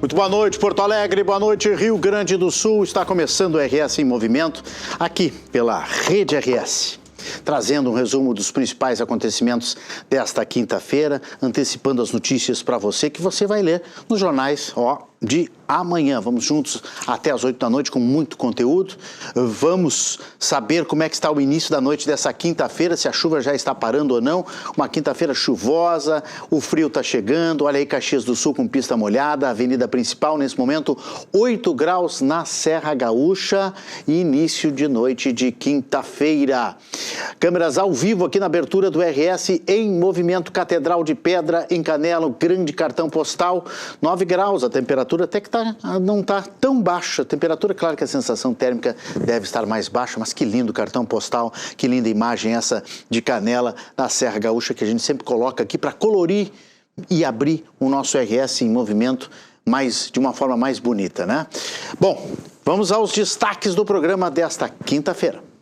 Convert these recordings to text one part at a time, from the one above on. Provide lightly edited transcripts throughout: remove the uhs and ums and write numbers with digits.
Muito boa noite, Porto Alegre, boa noite, Rio Grande do Sul. Está começando o RS em Movimento, aqui pela Rede RS. Trazendo um resumo dos principais acontecimentos desta quinta-feira, antecipando as notícias para você, que você vai ler nos jornais de amanhã. Vamos juntos até as 8 da noite com muito conteúdo. Vamos saber como é que está o início da noite dessa quinta-feira, se a chuva já está parando ou não. Uma quinta-feira chuvosa, o frio está chegando. Olha aí Caxias do Sul com pista molhada, avenida principal nesse momento, 8 graus na Serra Gaúcha, início de noite de quinta-feira. Câmeras ao vivo aqui na abertura do RS em Movimento, Catedral de Pedra, em Canela, grande cartão postal, 9 graus, a temperatura até que não está tão baixa. A temperatura, claro que a sensação térmica deve estar mais baixa, mas que lindo cartão postal, que linda imagem essa de Canela na Serra Gaúcha, que a gente sempre coloca aqui para colorir e abrir o nosso RS em Movimento de uma forma mais bonita, né? Bom, vamos aos destaques do programa desta quinta-feira.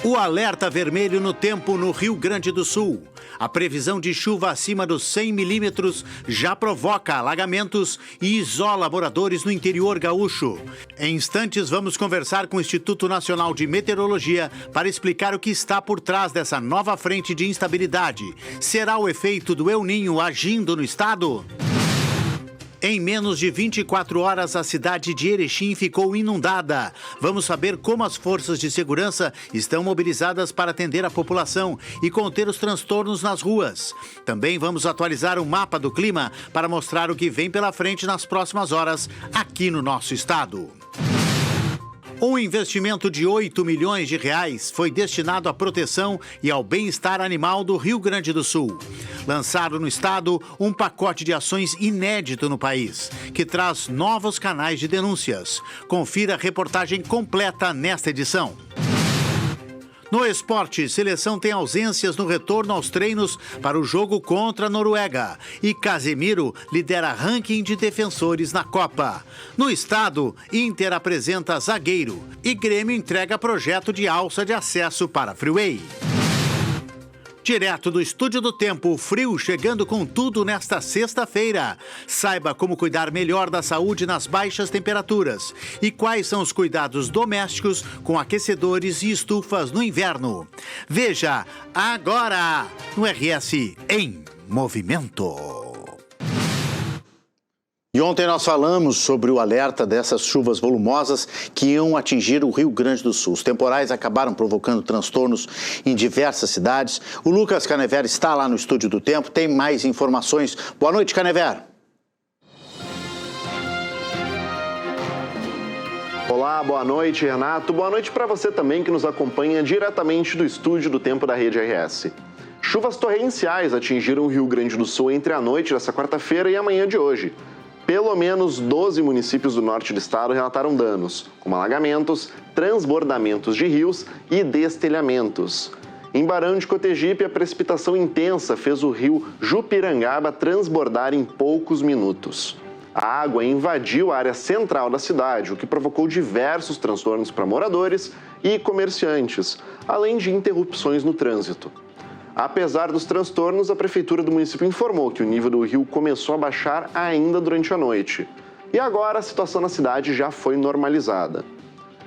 O alerta vermelho no tempo no Rio Grande do Sul. A previsão de chuva acima dos 100 milímetros já provoca alagamentos e isola moradores no interior gaúcho. Em instantes, vamos conversar com o Instituto Nacional de Meteorologia para explicar o que está por trás dessa nova frente de instabilidade. Será o efeito do El Niño agindo no estado? Em menos de 24 horas, a cidade de Erechim ficou inundada. Vamos saber como as forças de segurança estão mobilizadas para atender a população e conter os transtornos nas ruas. Também vamos atualizar o mapa do clima para mostrar o que vem pela frente nas próximas horas aqui no nosso estado. Um investimento de 8 milhões de reais foi destinado à proteção e ao bem-estar animal do Rio Grande do Sul. Lançado no estado um pacote de ações inédito no país, que traz novos canais de denúncias. Confira a reportagem completa nesta edição. No esporte, seleção tem ausências no retorno aos treinos para o jogo contra a Noruega. E Casemiro lidera ranking de defensores na Copa. No estado, Inter apresenta zagueiro e Grêmio entrega projeto de alça de acesso para a Freeway. Direto do Estúdio do Tempo, frio chegando com tudo nesta sexta-feira. Saiba como cuidar melhor da saúde nas baixas temperaturas e quais são os cuidados domésticos com aquecedores e estufas no inverno. Veja agora no RS em Movimento. E ontem nós falamos sobre o alerta dessas chuvas volumosas que iam atingir o Rio Grande do Sul. Os temporais acabaram provocando transtornos em diversas cidades. O Lucas Canever está lá no Estúdio do Tempo, tem mais informações. Boa noite, Canever. Olá, boa noite, Renato. Boa noite para você também que nos acompanha diretamente do Estúdio do Tempo da Rede RS. Chuvas torrenciais atingiram o Rio Grande do Sul entre a noite dessa quarta-feira e a manhã de hoje. Pelo menos 12 municípios do norte do estado relataram danos, como alagamentos, transbordamentos de rios e destelhamentos. Em Barão de Cotegipe, a precipitação intensa fez o rio Jupirangaba transbordar em poucos minutos. A água invadiu a área central da cidade, o que provocou diversos transtornos para moradores e comerciantes, além de interrupções no trânsito. Apesar dos transtornos, a prefeitura do município informou que o nível do rio começou a baixar ainda durante a noite. E agora a situação na cidade já foi normalizada.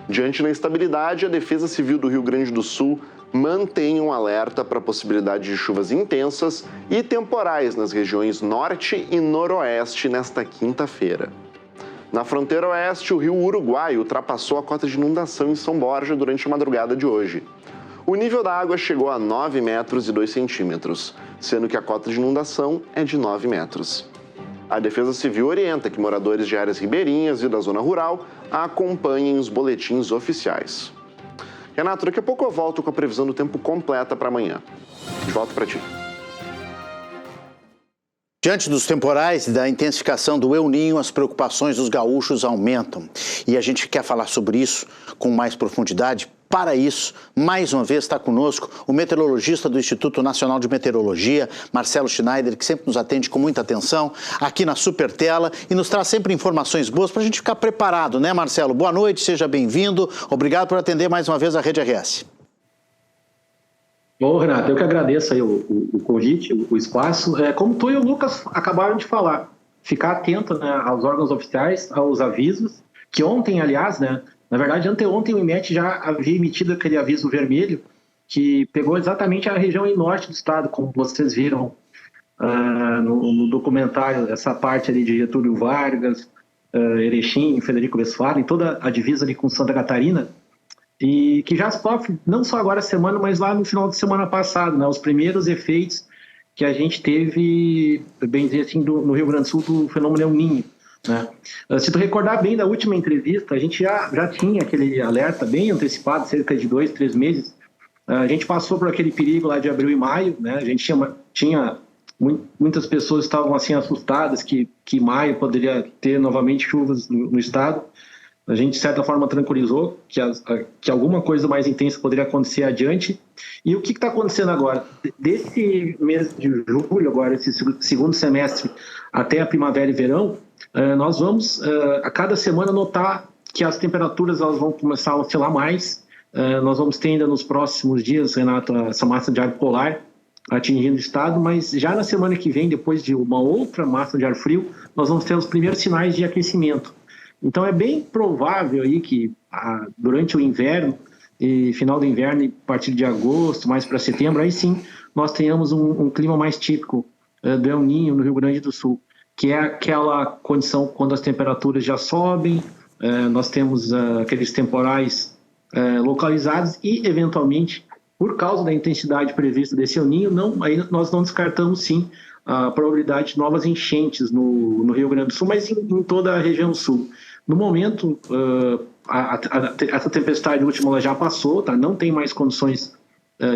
Diante da instabilidade, a Defesa Civil do Rio Grande do Sul mantém um alerta para a possibilidade de chuvas intensas e temporais nas regiões norte e noroeste nesta quinta-feira. Na fronteira oeste, o rio Uruguai ultrapassou a cota de inundação em São Borja durante a madrugada de hoje. O nível da água chegou a 9 metros e 2 centímetros, sendo que a cota de inundação é de 9 metros. A Defesa Civil orienta que moradores de áreas ribeirinhas e da zona rural acompanhem os boletins oficiais. Renato, daqui a pouco eu volto com a previsão do tempo completa para amanhã. De volta para ti. Diante dos temporais e da intensificação do El Niño, as preocupações dos gaúchos aumentam. E a gente quer falar sobre isso com mais profundidade. Para isso, mais uma vez está conosco o meteorologista do Instituto Nacional de Meteorologia, Marcelo Schneider, que sempre nos atende com muita atenção aqui na Supertela e nos traz sempre informações boas para a gente ficar preparado, né, Marcelo? Boa noite, seja bem-vindo. Obrigado por atender mais uma vez a Rede RS. Bom, Renato, eu que agradeço aí o convite, o espaço. Como tu e o Lucas acabaram de falar, ficar atento, né, aos órgãos oficiais, aos avisos, que ontem, aliás, né, na verdade, anteontem o IMET já havia emitido aquele aviso vermelho que pegou exatamente a região norte do estado, como vocês viram no documentário, essa parte ali de Getúlio Vargas, Erechim, Frederico Westphalen, toda a divisa ali com Santa Catarina, e que já sofre, não só agora a semana, mas lá no final de semana passado, né, os primeiros efeitos que a gente teve, bem dizer assim, no Rio Grande do Sul, do fenômeno El Niño. Né? Se tu recordar bem da última entrevista, a gente já tinha aquele alerta bem antecipado, cerca de 2, 3 meses. A gente passou por aquele perigo lá de abril e maio, né? A gente tinha muitas pessoas estavam assim assustadas que maio poderia ter novamente chuvas no estado. A gente, de certa forma, tranquilizou que alguma coisa mais intensa poderia acontecer adiante. E o que está acontecendo agora? Desse mês de julho, agora, esse segundo semestre, até a primavera e verão, nós vamos, a cada semana, notar que as temperaturas elas vão começar a oscilar mais. Nós vamos ter ainda nos próximos dias, Renato, essa massa de ar polar atingindo o estado, mas já na semana que vem, depois de uma outra massa de ar frio, nós vamos ter os primeiros sinais de aquecimento. Então é bem provável aí que durante o inverno, e final do inverno e a partir de agosto, mais para setembro, aí sim nós tenhamos um clima mais típico do El Niño no Rio Grande do Sul, que é aquela condição quando as temperaturas já sobem, nós temos aqueles temporais localizados e, eventualmente, por causa da intensidade prevista desse El Niño, aí nós não descartamos sim a probabilidade de novas enchentes no Rio Grande do Sul, mas em toda a região sul. No momento, essa tempestade última ela já passou, tá? Não tem mais condições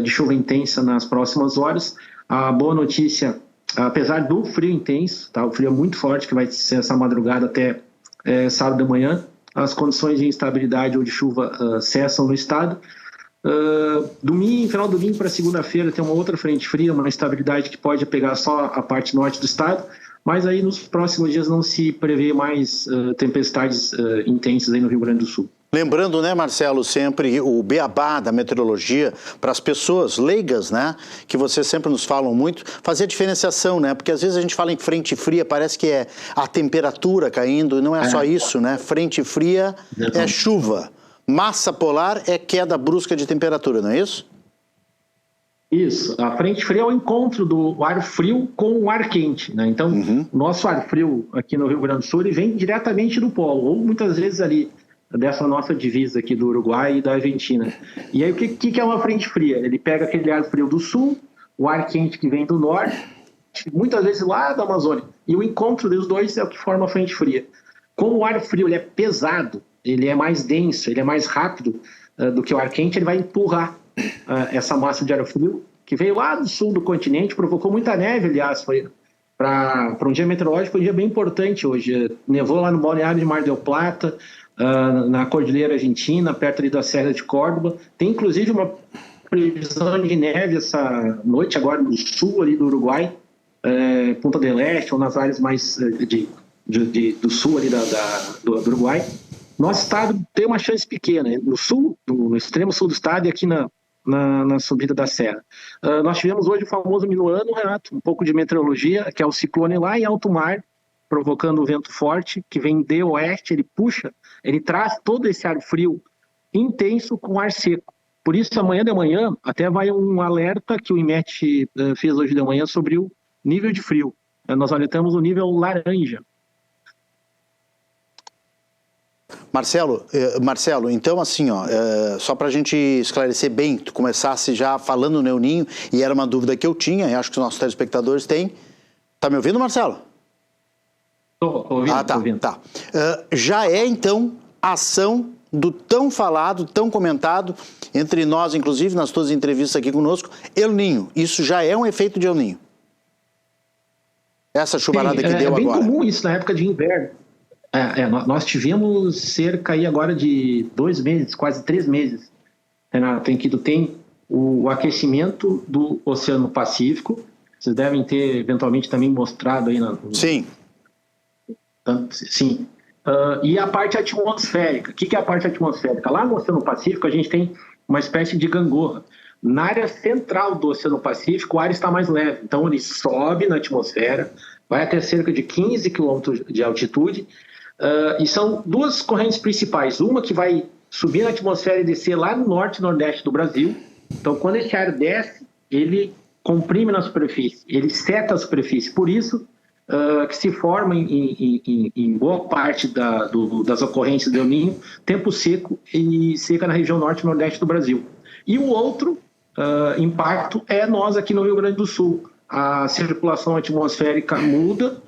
de chuva intensa nas próximas horas. A boa notícia, apesar do frio intenso, tá? O frio é muito forte, que vai ser essa madrugada até sábado de manhã, as condições de instabilidade ou de chuva cessam no estado. Final de domingo para segunda-feira tem uma outra frente fria, uma instabilidade que pode pegar só a parte norte do estado, mas aí nos próximos dias não se prevê mais tempestades intensas aí no Rio Grande do Sul. Lembrando, né, Marcelo, sempre o beabá da meteorologia para as pessoas leigas, né, que vocês sempre nos falam muito, fazer a diferenciação, né, porque às vezes a gente fala em frente fria, parece que é a temperatura caindo, não é só isso, né, frente fria é chuva, massa polar é queda brusca de temperatura, não é isso? Isso, a frente fria é o encontro do ar frio com o ar quente, né? Então, o nosso ar frio aqui no Rio Grande do Sul, ele vem diretamente do polo, ou muitas vezes ali dessa nossa divisa aqui do Uruguai e da Argentina. E aí, o que é uma frente fria? Ele pega aquele ar frio do sul, o ar quente que vem do norte, muitas vezes lá da Amazônia, e o encontro dos dois é o que forma a frente fria. Como o ar frio ele é pesado, ele é mais denso, ele é mais rápido do que o ar quente, ele vai empurrar essa massa de ar frio, que veio lá do sul do continente, provocou muita neve, aliás, para um dia meteorológico, foi um dia bem importante hoje. Nevou lá no balneário de Mar del Plata, na Cordilheira Argentina, perto ali da Serra de Córdoba. Tem, inclusive, uma previsão de neve essa noite, agora no sul ali do Uruguai, Punta del Este, ou nas áreas mais do sul ali do Uruguai. Nosso estado tem uma chance pequena, no sul, no extremo sul do estado e aqui na subida da serra. Nós tivemos hoje o famoso minuano, Renato, um pouco de meteorologia, que é o ciclone lá em alto mar, provocando um vento forte, que vem de oeste, ele traz todo esse ar frio intenso com ar seco. Por isso, amanhã de manhã, até vai um alerta que o IMET fez hoje de manhã sobre o nível de frio. Nós alertamos o nível laranja. Marcelo, então assim, só para a gente esclarecer bem, tu começasse já falando no El Niño, e era uma dúvida que eu tinha, e acho que os nossos telespectadores têm. Tá me ouvindo, Marcelo? Estou ouvindo. Tô ouvindo. Tá. Já é, então, ação do tão falado, tão comentado, entre nós, inclusive, nas tuas entrevistas aqui conosco, El Niño. Isso já é um efeito de El Niño? Essa chuvarada que deu agora. É bem comum isso na época de inverno. Nós tivemos cerca aí agora de 2 meses, quase 3 meses, Renato, em que tem o aquecimento do Oceano Pacífico. Vocês devem ter eventualmente também mostrado aí Sim. Sim. E a parte atmosférica. O que é a parte atmosférica? Lá no Oceano Pacífico a gente tem uma espécie de gangorra. Na área central do Oceano Pacífico, o ar está mais leve. Então, ele sobe na atmosfera, vai até cerca de 15 quilômetros de altitude. E são duas correntes principais. Uma que vai subir na atmosfera e descer lá no norte e nordeste do Brasil. Então, quando esse ar desce, ele comprime na superfície, ele seta a superfície. Por isso que se forma em boa parte das ocorrências do El Niño tempo seco e seca na região norte e nordeste do Brasil. E o outro impacto é nós aqui no Rio Grande do Sul. A circulação atmosférica muda,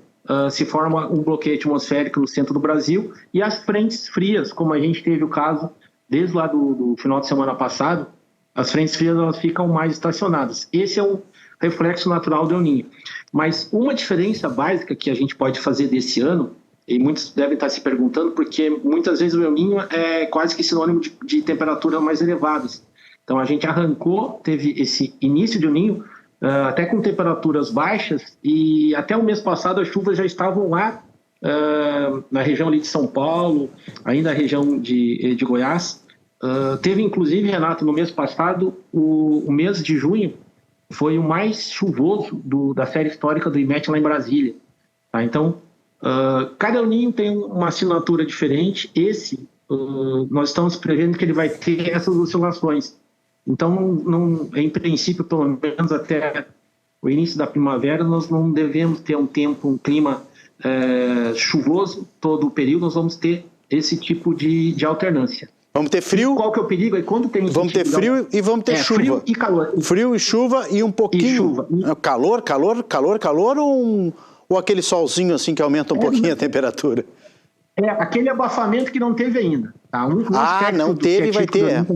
se forma um bloqueio atmosférico no centro do Brasil e as frentes frias, como a gente teve o caso desde lá do final de semana passado, as frentes frias elas ficam mais estacionadas. Esse é um reflexo natural do El Niño. Mas uma diferença básica que a gente pode fazer desse ano, e muitos devem estar se perguntando, porque muitas vezes o El Niño é quase que sinônimo de temperaturas mais elevadas. Então a gente teve esse início de El Niño até com temperaturas baixas, e até o mês passado as chuvas já estavam lá na região ali de São Paulo, ainda na região de Goiás. Teve inclusive, Renato, no mês passado, o mês de junho foi o mais chuvoso da série histórica do IMET lá em Brasília. Tá? Então, cada El Niño tem uma assinatura diferente. Esse, nós estamos prevendo que ele vai ter essas oscilações. Então, em princípio, pelo menos até o início da primavera, nós não devemos ter um clima chuvoso todo o período. Nós vamos ter esse tipo de alternância. Vamos ter frio. E qual que é o perigo? É quando tem vamos ter frio e vamos ter chuva. Frio e calor. Frio e chuva e um pouquinho. E chuva. Calor ou aquele solzinho assim que aumenta um pouquinho a temperatura? Aquele abafamento que não teve ainda. Tá? Não teve e vai ter.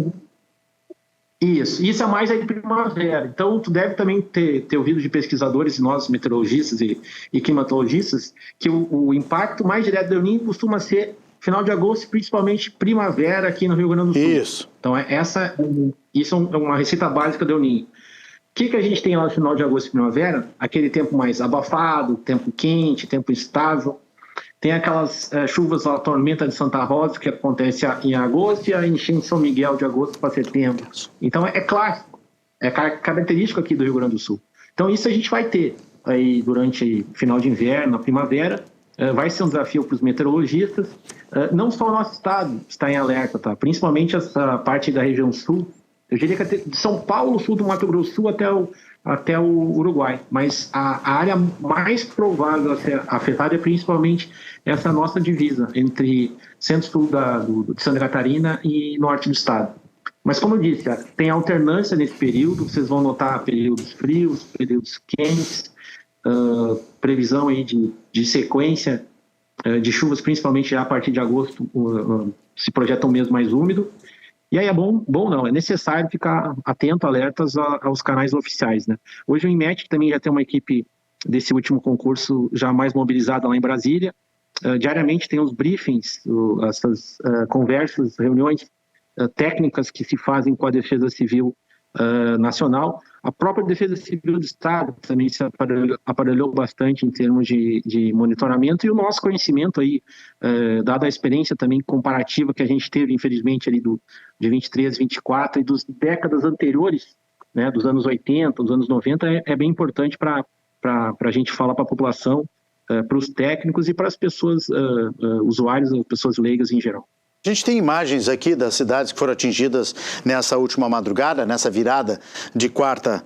Isso é mais aí de primavera. Então, tu deve também ter ouvido de pesquisadores, nós meteorologistas e climatologistas, que o impacto mais direto do El Niño costuma ser final de agosto, principalmente primavera aqui no Rio Grande do Sul. Isso. Então, isso é uma receita básica do El Niño. O que a gente tem lá no final de agosto e primavera? Aquele tempo mais abafado, tempo quente, tempo estável. Tem aquelas chuvas, a tormenta de Santa Rosa, que acontece em agosto, e a enchente de São Miguel de agosto para setembro. Então, é clássico, é característico aqui do Rio Grande do Sul. Então, isso a gente vai ter aí durante final de inverno, primavera. Vai ser um desafio para os meteorologistas. Não só o nosso estado está em alerta, tá? Principalmente essa parte da região sul. Eu diria que de São Paulo, sul do Mato Grosso Sul até o Uruguai. Mas a área mais provável a ser afetada é principalmente essa nossa divisa entre centro-sul de Santa Catarina e norte do estado. Mas, como eu disse, tem alternância nesse período. Vocês vão notar períodos frios, períodos quentes, previsão aí de sequência de chuvas, principalmente já a partir de agosto, se projeta um mês mais úmido. E aí é necessário ficar atento, alertas aos canais oficiais, né? Hoje o IMET também já tem uma equipe desse último concurso já mais mobilizada lá em Brasília. Diariamente tem os briefings, essas conversas, reuniões técnicas que se fazem com a Defesa Civil Nacional. A própria Defesa Civil do Estado também se aparelhou bastante em termos de monitoramento, e o nosso conhecimento aí, dada a experiência também comparativa que a gente teve, infelizmente, ali de 23, 24 e das décadas anteriores, né, dos anos 80, dos anos 90, é bem importante para a gente falar para a população, para os técnicos e para as pessoas, usuários, pessoas leigas em geral. A gente tem imagens aqui das cidades que foram atingidas nessa última madrugada, nessa virada de quarta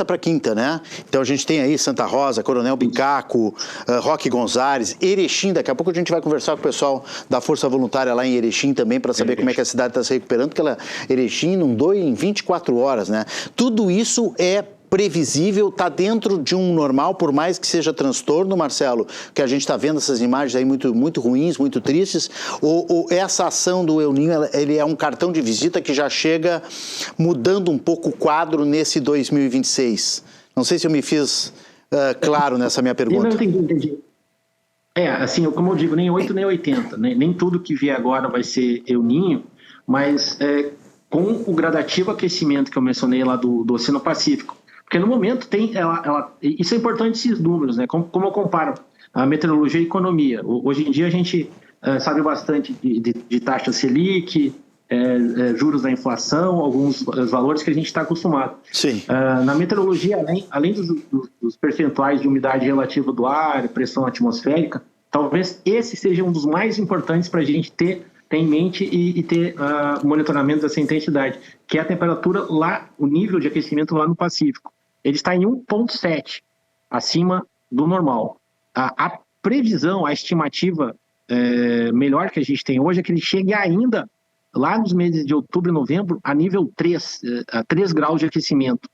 para quinta, né? Então a gente tem aí Santa Rosa, Coronel Bicaco, Roque Gonzales, Erechim. Daqui a pouco a gente vai conversar com o pessoal da Força Voluntária lá em Erechim também para saber como é que a cidade está se recuperando, porque Erechim inundou em 24 horas, né? Tudo isso é previsível, está dentro de um normal, por mais que seja transtorno, Marcelo, que a gente está vendo essas imagens aí muito, muito ruins, muito tristes, ou essa ação do El Niño, ele é um cartão de visita que já chega mudando um pouco o quadro nesse 2026? Não sei se eu me fiz claro nessa minha pergunta. Não, entendi. Assim, como eu digo, nem 8 nem 80, nem tudo que vier agora vai ser El Niño, mas com o gradativo aquecimento que eu mencionei lá do Oceano Pacífico. Porque no momento isso é importante, esses números, né? Como eu comparo a meteorologia e a economia. Hoje em dia a gente sabe bastante de taxa Selic, juros da inflação, alguns valores que a gente está acostumado. Sim. Na meteorologia, além dos percentuais de umidade relativa do ar, pressão atmosférica, talvez esse seja um dos mais importantes para a gente ter em mente e ter monitoramento dessa intensidade, que é a temperatura lá, o nível de aquecimento lá no Pacífico. Ele está em 1,7 acima do normal. A previsão, a estimativa melhor que a gente tem hoje é que ele chegue ainda lá nos meses de outubro e novembro a nível 3, a 3 graus de aquecimento.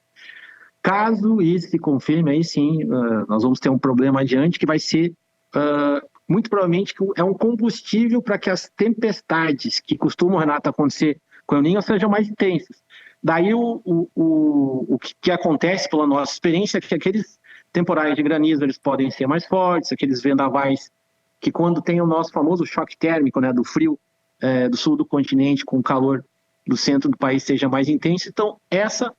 Caso isso se confirme, aí sim, nós vamos ter um problema adiante que vai ser, muito provavelmente, é um combustível para que as tempestades que costumam, Renato, acontecer com o El Niño sejam mais intensas. Daí o que acontece pela nossa experiência é que aqueles temporais de granizo eles podem ser mais fortes, aqueles vendavais que quando tem o nosso famoso choque térmico, né, do frio do sul do continente com o calor do centro do país seja mais intenso. Então essa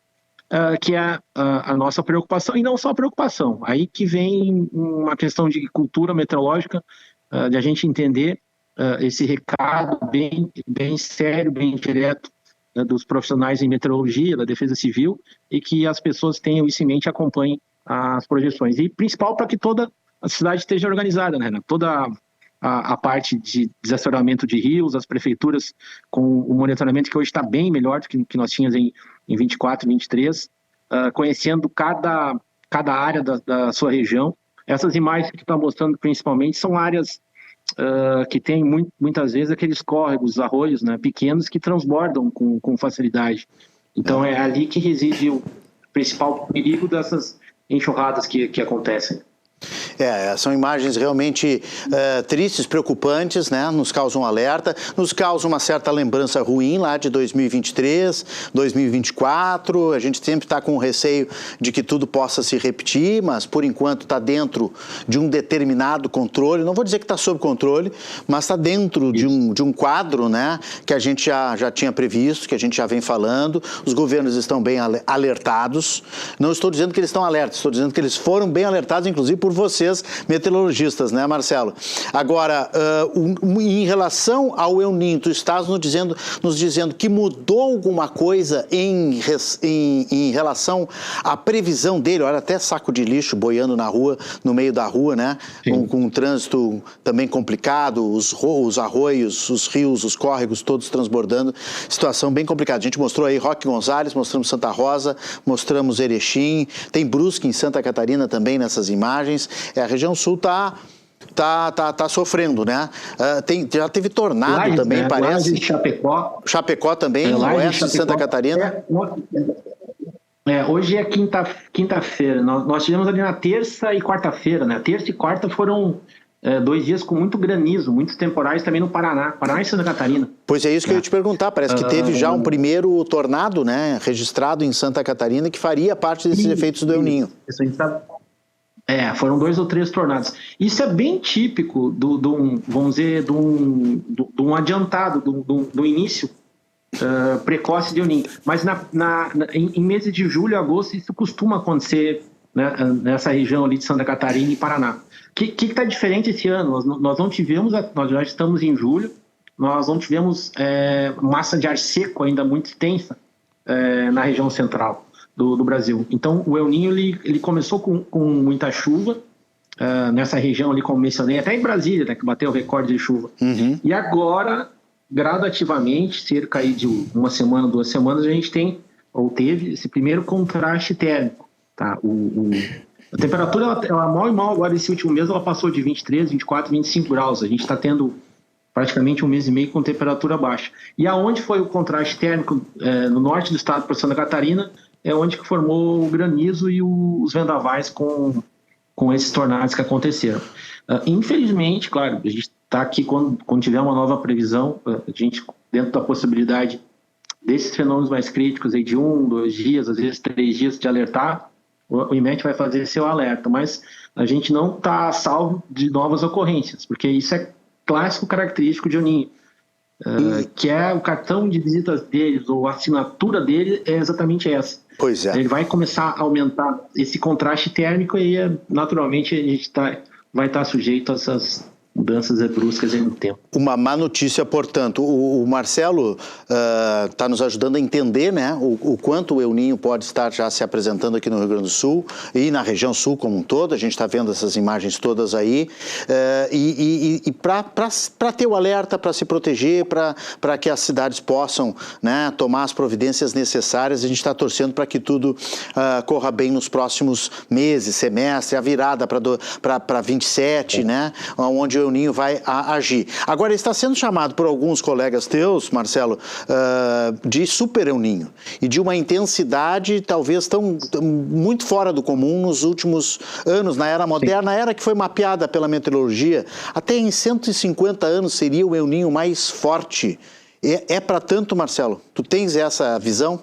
que é a nossa preocupação, e não só a preocupação, aí que vem uma questão de cultura meteorológica, de a gente entender esse recado bem sério, bem direto dos profissionais em meteorologia, da Defesa Civil, e que as pessoas tenham isso em mente e acompanhem as projeções. E principal para que toda a cidade esteja organizada, né? Toda a parte de desassoreamento de rios, as prefeituras com o monitoramento que hoje está bem melhor do que nós tínhamos em 24, 23, conhecendo cada área da sua região. Essas imagens que está mostrando principalmente são áreas que tem muitas vezes aqueles córregos, arroios, né, pequenos que transbordam com facilidade. Então é ali que reside o principal perigo dessas enxurradas que acontecem. São imagens realmente tristes, preocupantes, né? Nos causam alerta, nos causam uma certa lembrança ruim lá de 2023, 2024. A gente sempre está com receio de que tudo possa se repetir, mas por enquanto está dentro de um determinado controle. Não vou dizer que está sob controle, mas está dentro de um quadro, né? Que a gente já tinha previsto, que a gente já vem falando. Os governos estão bem alertados. Não estou dizendo que eles estão alertas, estou dizendo que eles foram bem alertados, inclusive por vocês, meteorologistas, né, Marcelo? Agora, em relação ao El Niño, tu estás nos dizendo que mudou alguma coisa em relação à previsão dele. Olha, até saco de lixo boiando na rua, no meio da rua, né? Com um trânsito também complicado, os arroios, os rios, os córregos, todos transbordando. Situação bem complicada. A gente mostrou aí Roque Gonzales, mostramos Santa Rosa, mostramos Erechim, tem Brusque em Santa Catarina também nessas imagens. A região sul tá sofrendo, né? Já teve tornado Lages, também, né? Parece. Lages, Chapecó também, oeste de Santa Catarina. Hoje é quinta-feira. Nós tivemos ali na terça e quarta-feira, né? Terça e quarta foram 2 dias com muito granizo, muitos temporais também no Paraná e Santa Catarina. Pois é isso que eu ia te perguntar, parece que teve já um primeiro tornado, né? Registrado em Santa Catarina que faria parte desses efeitos do El Niño. Isso a gente sabe. Foram 2 ou 3 tornados. Isso é bem típico vamos dizer, de um adiantado, do início precoce de El Niño. Mas em meses de julho e agosto isso costuma acontecer, né, nessa região ali de Santa Catarina e Paraná. O que está diferente esse ano? Nós não tivemos, nós já estamos em julho, nós não tivemos massa de ar seco ainda muito extensa na região central do Brasil. Então, o El Niño ele começou com muita chuva nessa região ali, como mencionei, até em Brasília, né, que bateu o recorde de chuva. Uhum. E agora, gradativamente, cerca aí de 1 semana, 2 semanas, a gente teve esse primeiro contraste térmico. Tá? A temperatura, ela mal e mal, agora esse último mês, ela passou de 23, 24, 25 graus. A gente está tendo praticamente 1 mês e meio com temperatura baixa. E aonde foi o contraste térmico? No norte do estado, para Santa Catarina, é onde que formou o granizo e os vendavais com esses tornados que aconteceram. Infelizmente, claro, a gente está aqui quando tiver uma nova previsão, a gente, dentro da possibilidade desses fenômenos mais críticos, aí de 1, 2 dias, às vezes 3 dias de alertar, o IMET vai fazer seu alerta, mas a gente não está salvo de novas ocorrências, porque isso é clássico característico de El Niño. Que é o cartão de visitas deles, ou a assinatura dele é exatamente essa. Pois é. Ele vai começar a aumentar esse contraste térmico e naturalmente a gente vai estar sujeito a essas mudanças bruscas aí no tempo. Uma má notícia, portanto. O Marcelo está nos ajudando a entender, né, o quanto o El Niño pode estar já se apresentando aqui no Rio Grande do Sul e na região sul como um todo. A gente está vendo essas imagens todas aí. E para ter o alerta, para se proteger, para que as cidades possam, né, tomar as providências necessárias, a gente está torcendo para que tudo corra bem nos próximos meses, semestre, a virada para 27, né, onde o El Niño vai agir. Agora, está sendo chamado por alguns colegas teus, Marcelo, de super El Niño e de uma intensidade talvez muito fora do comum nos últimos anos, na era moderna, a era que foi mapeada pela meteorologia. Até em 150 anos seria o El Niño mais forte. É para tanto, Marcelo? Tu tens essa visão?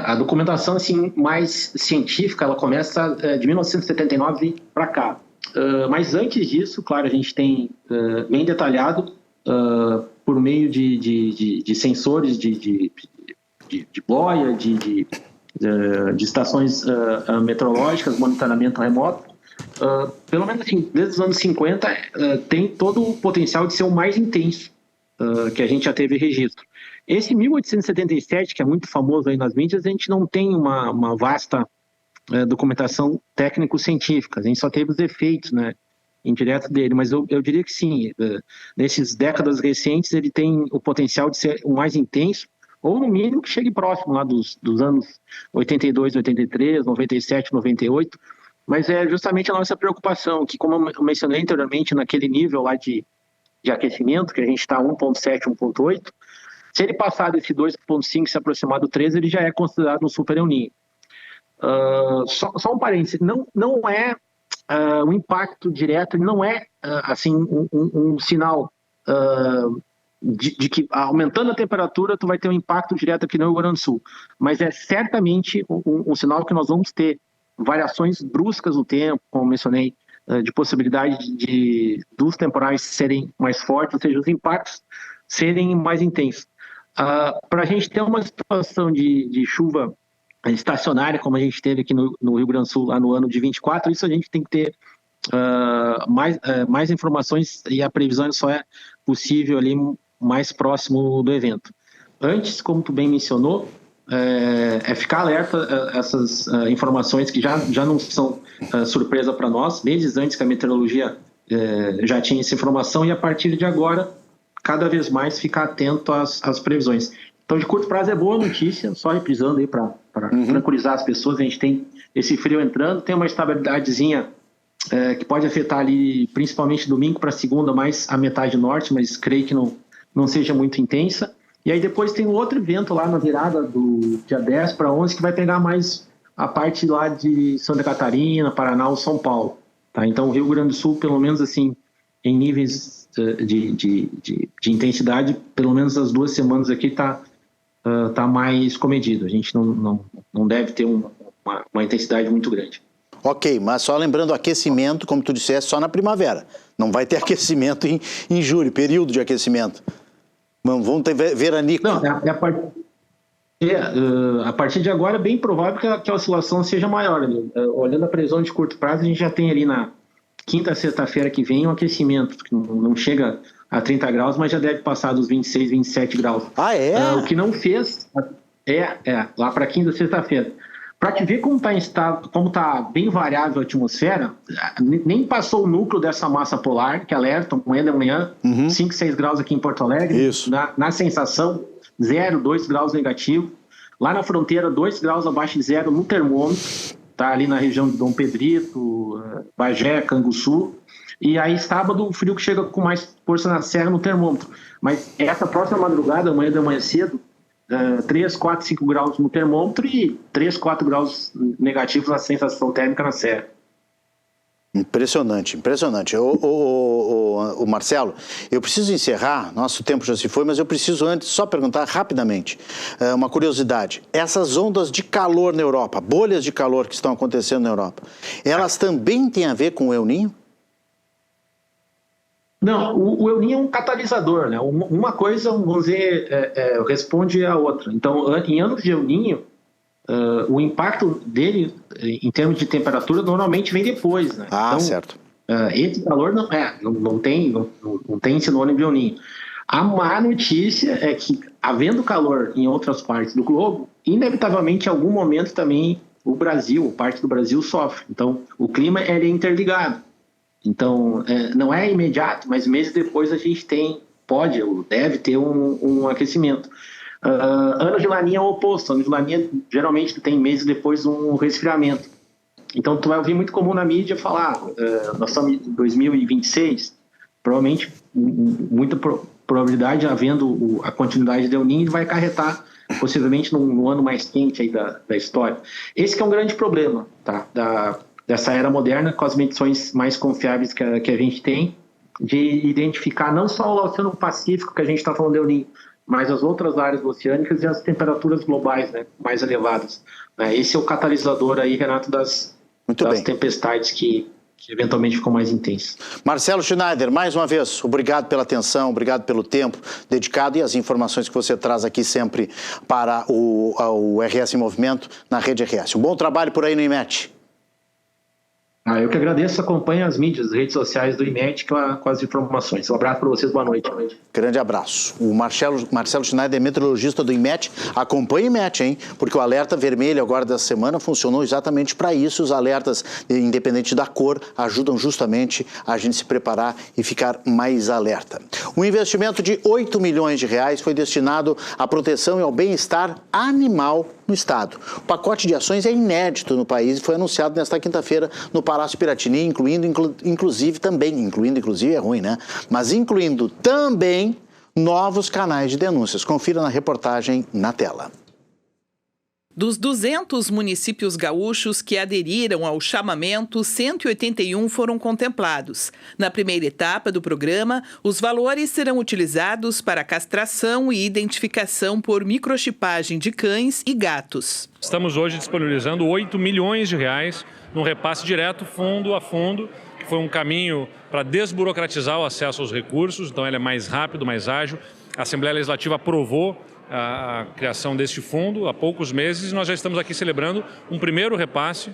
A documentação assim, mais científica, ela começa de 1979 para cá. Mas antes disso, claro, a gente tem bem detalhado, por meio de sensores de boia, de estações meteorológicas, monitoramento remoto, pelo menos assim, desde os anos 50, tem todo o potencial de ser o mais intenso que a gente já teve registro. Esse 1877, que é muito famoso aí nas mídias, a gente não tem uma vasta documentação técnico-científica, a gente só teve os efeitos, né, indiretos dele, mas eu diria que sim, nesses décadas recentes ele tem o potencial de ser o mais intenso, ou no mínimo que chegue próximo lá dos anos 82, 83, 97, 98, mas é justamente a nossa preocupação, que como eu mencionei anteriormente, naquele nível lá de aquecimento, que a gente está 1.7, 1.8, se ele passar desse 2.5 e se aproximar do 3, ele já é considerado um super El Niño. Só um parênteses, não é um impacto direto, não é assim um sinal de que aumentando a temperatura tu vai ter um impacto direto aqui no Rio Grande do Sul, mas é certamente um sinal que nós vamos ter variações bruscas no tempo, como mencionei, de possibilidade dos temporais serem mais fortes, ou seja, os impactos serem mais intensos. Para a gente ter uma situação de chuva estacionária, como a gente teve aqui no Rio Grande do Sul lá no ano de 24, isso a gente tem que ter mais informações, e a previsão só é possível ali mais próximo do evento. Antes, como tu bem mencionou, ficar alerta a essas informações que já não são surpresa para nós, desde antes que a meteorologia já tinha essa informação, e a partir de agora cada vez mais ficar atento às previsões. Então, de curto prazo é boa notícia, só reprisando aí para tranquilizar as pessoas, a gente tem esse frio entrando, tem uma estabilidadezinha que pode afetar ali, principalmente domingo para segunda, mais a metade norte, mas creio que não seja muito intensa. E aí depois tem um outro evento lá na virada do dia 10 para 11, que vai pegar mais a parte lá de Santa Catarina, Paraná ou São Paulo. Tá? Então, o Rio Grande do Sul, pelo menos assim, em níveis de intensidade, pelo menos as 2 semanas aqui tá mais comedido. A gente não deve ter uma intensidade muito grande. Ok, mas só lembrando, aquecimento, como tu disseste, só na primavera. Não vai ter aquecimento em julho, período de aquecimento. Vamos ter veranico. Não, a partir de agora é bem provável que a oscilação seja maior. Né? Olhando a previsão de curto prazo, a gente já tem ali na quinta, sexta-feira que vem um aquecimento, que não chega a 30 graus, mas já deve passar dos 26, 27 graus. Ah, é? O que não fez lá para quinta, sexta-feira. Para te ver como está bem variável a atmosfera, nem passou o núcleo dessa massa polar, que alerta amanhã de manhã, 5, 6 graus aqui em Porto Alegre. Isso. Na sensação, 0, 2 graus negativo. Lá na fronteira, 2 graus abaixo de zero no termômetro. Tá ali na região de Dom Pedrito, Bagé, Canguçu. E aí, sábado, o frio que chega com mais força na serra no termômetro. Mas essa próxima madrugada, amanhã de manhã cedo, 3, 4, 5 graus no termômetro e 3, 4 graus negativos na sensação térmica na serra. Impressionante, impressionante. O Marcelo, eu preciso encerrar, nosso tempo já se foi, mas eu preciso antes só perguntar rapidamente, uma curiosidade. Essas ondas de calor na Europa, bolhas de calor que estão acontecendo na Europa, elas também têm a ver com o El Niño? Não, o El Niño é um catalisador, né? Uma coisa, vamos dizer, responde à outra. Então, em anos de El Niño, o impacto dele, em termos de temperatura, normalmente vem depois, né? Ah, então, certo. Esse calor não tem sinônimo de El Niño. A má notícia é que, havendo calor em outras partes do globo, inevitavelmente, em algum momento também parte do Brasil sofre. Então, o clima é interligado. Então, não é imediato, mas meses depois a gente pode ou deve ter um aquecimento. Ano de laninha é o oposto. Ano de laninha geralmente tem meses depois um resfriamento. Então, tu vai ouvir muito comum na mídia falar, nós estamos em 2026, provavelmente, muita probabilidade, havendo a continuidade do El Niño, vai acarretar possivelmente no ano mais quente aí da história. Esse que é um grande problema, tá? Dessa era moderna, com as medições mais confiáveis que a gente tem, de identificar não só o Oceano Pacífico, que a gente está falando do El Niño, mas as outras áreas oceânicas e as temperaturas globais, né, mais elevadas. Esse é o catalisador aí, Renato, das tempestades que eventualmente ficam mais intensas. Marcelo Schneider, mais uma vez, obrigado pela atenção, obrigado pelo tempo dedicado e as informações que você traz aqui sempre para o RS em Movimento na Rede RS. Um bom trabalho por aí no IMET. Eu que agradeço, acompanho as mídias, as redes sociais do IMET com as informações. Um abraço para vocês, boa noite. Grande abraço. O Marcelo Schneider é meteorologista do IMET. Acompanhe o IMET, hein? Porque o alerta vermelho agora dessa semana funcionou exatamente para isso. Os alertas, independente da cor, ajudam justamente a gente se preparar e ficar mais alerta. Um investimento de R$8 milhões foi destinado à proteção e ao bem-estar animal no estado. O pacote de ações é inédito no país e foi anunciado nesta quinta-feira no Palácio Piratini, incluindo é ruim, né? Mas incluindo também novos canais de denúncias. Confira na reportagem na tela. Dos 200 municípios gaúchos que aderiram ao chamamento, 181 foram contemplados. Na primeira etapa do programa, os valores serão utilizados para castração e identificação por microchipagem de cães e gatos. Estamos hoje disponibilizando R$8 milhões num repasse direto, fundo a fundo, que foi um caminho para desburocratizar o acesso aos recursos, então ele é mais rápido, mais ágil. A Assembleia Legislativa aprovou a criação deste fundo há poucos meses e nós já estamos aqui celebrando um primeiro repasse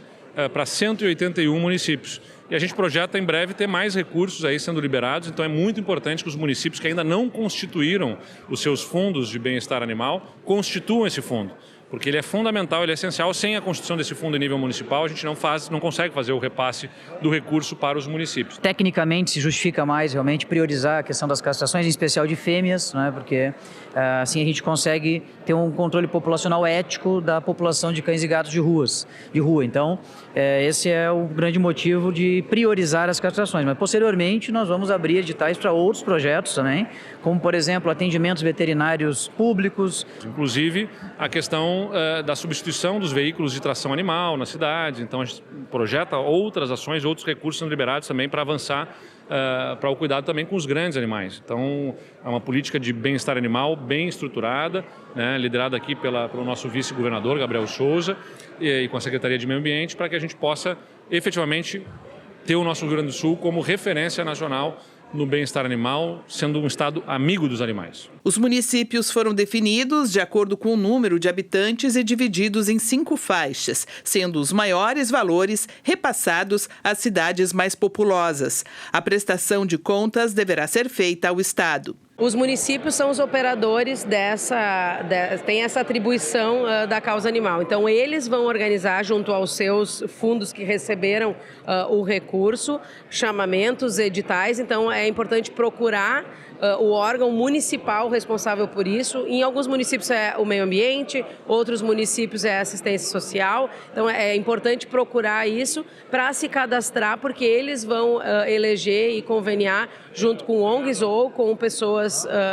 para 181 municípios. E a gente projeta em breve ter mais recursos aí sendo liberados, então é muito importante que os municípios que ainda não constituíram os seus fundos de bem-estar animal constituam esse fundo. Porque ele é fundamental, ele é essencial. Sem a constituição desse fundo em nível municipal, a gente não consegue fazer o repasse do recurso para os municípios. Tecnicamente, se justifica mais realmente priorizar a questão das castrações, em especial de fêmeas, né? Porque assim a gente consegue ter um controle populacional ético da população de cães e gatos de rua. Então, esse é o grande motivo de priorizar as castrações. Mas, posteriormente, nós vamos abrir editais para outros projetos também, como, por exemplo, atendimentos veterinários públicos. Inclusive, a questão da substituição dos veículos de tração animal na cidade. Então, a gente projeta outras ações, outros recursos sendo liberados também para avançar para o cuidado também com os grandes animais. Então, é uma política de bem-estar animal bem estruturada, né, liderada aqui pelo nosso vice-governador, Gabriel Souza, e com a Secretaria de Meio Ambiente, para que a gente possa efetivamente ter o nosso Rio Grande do Sul como referência nacional no bem-estar animal, sendo um estado amigo dos animais. Os municípios foram definidos de acordo com o número de habitantes e divididos em 5 faixas, sendo os maiores valores repassados às cidades mais populosas. A prestação de contas deverá ser feita ao estado. Os municípios são os operadores tem essa atribuição da causa animal. Então, eles vão organizar, junto aos seus fundos que receberam o recurso, chamamentos, editais. Então, é importante procurar o órgão municipal responsável por isso. Em alguns municípios é o meio ambiente, outros municípios é a assistência social. Então, é importante procurar isso para se cadastrar, porque eles vão eleger e conveniar junto com ONGs ou com pessoas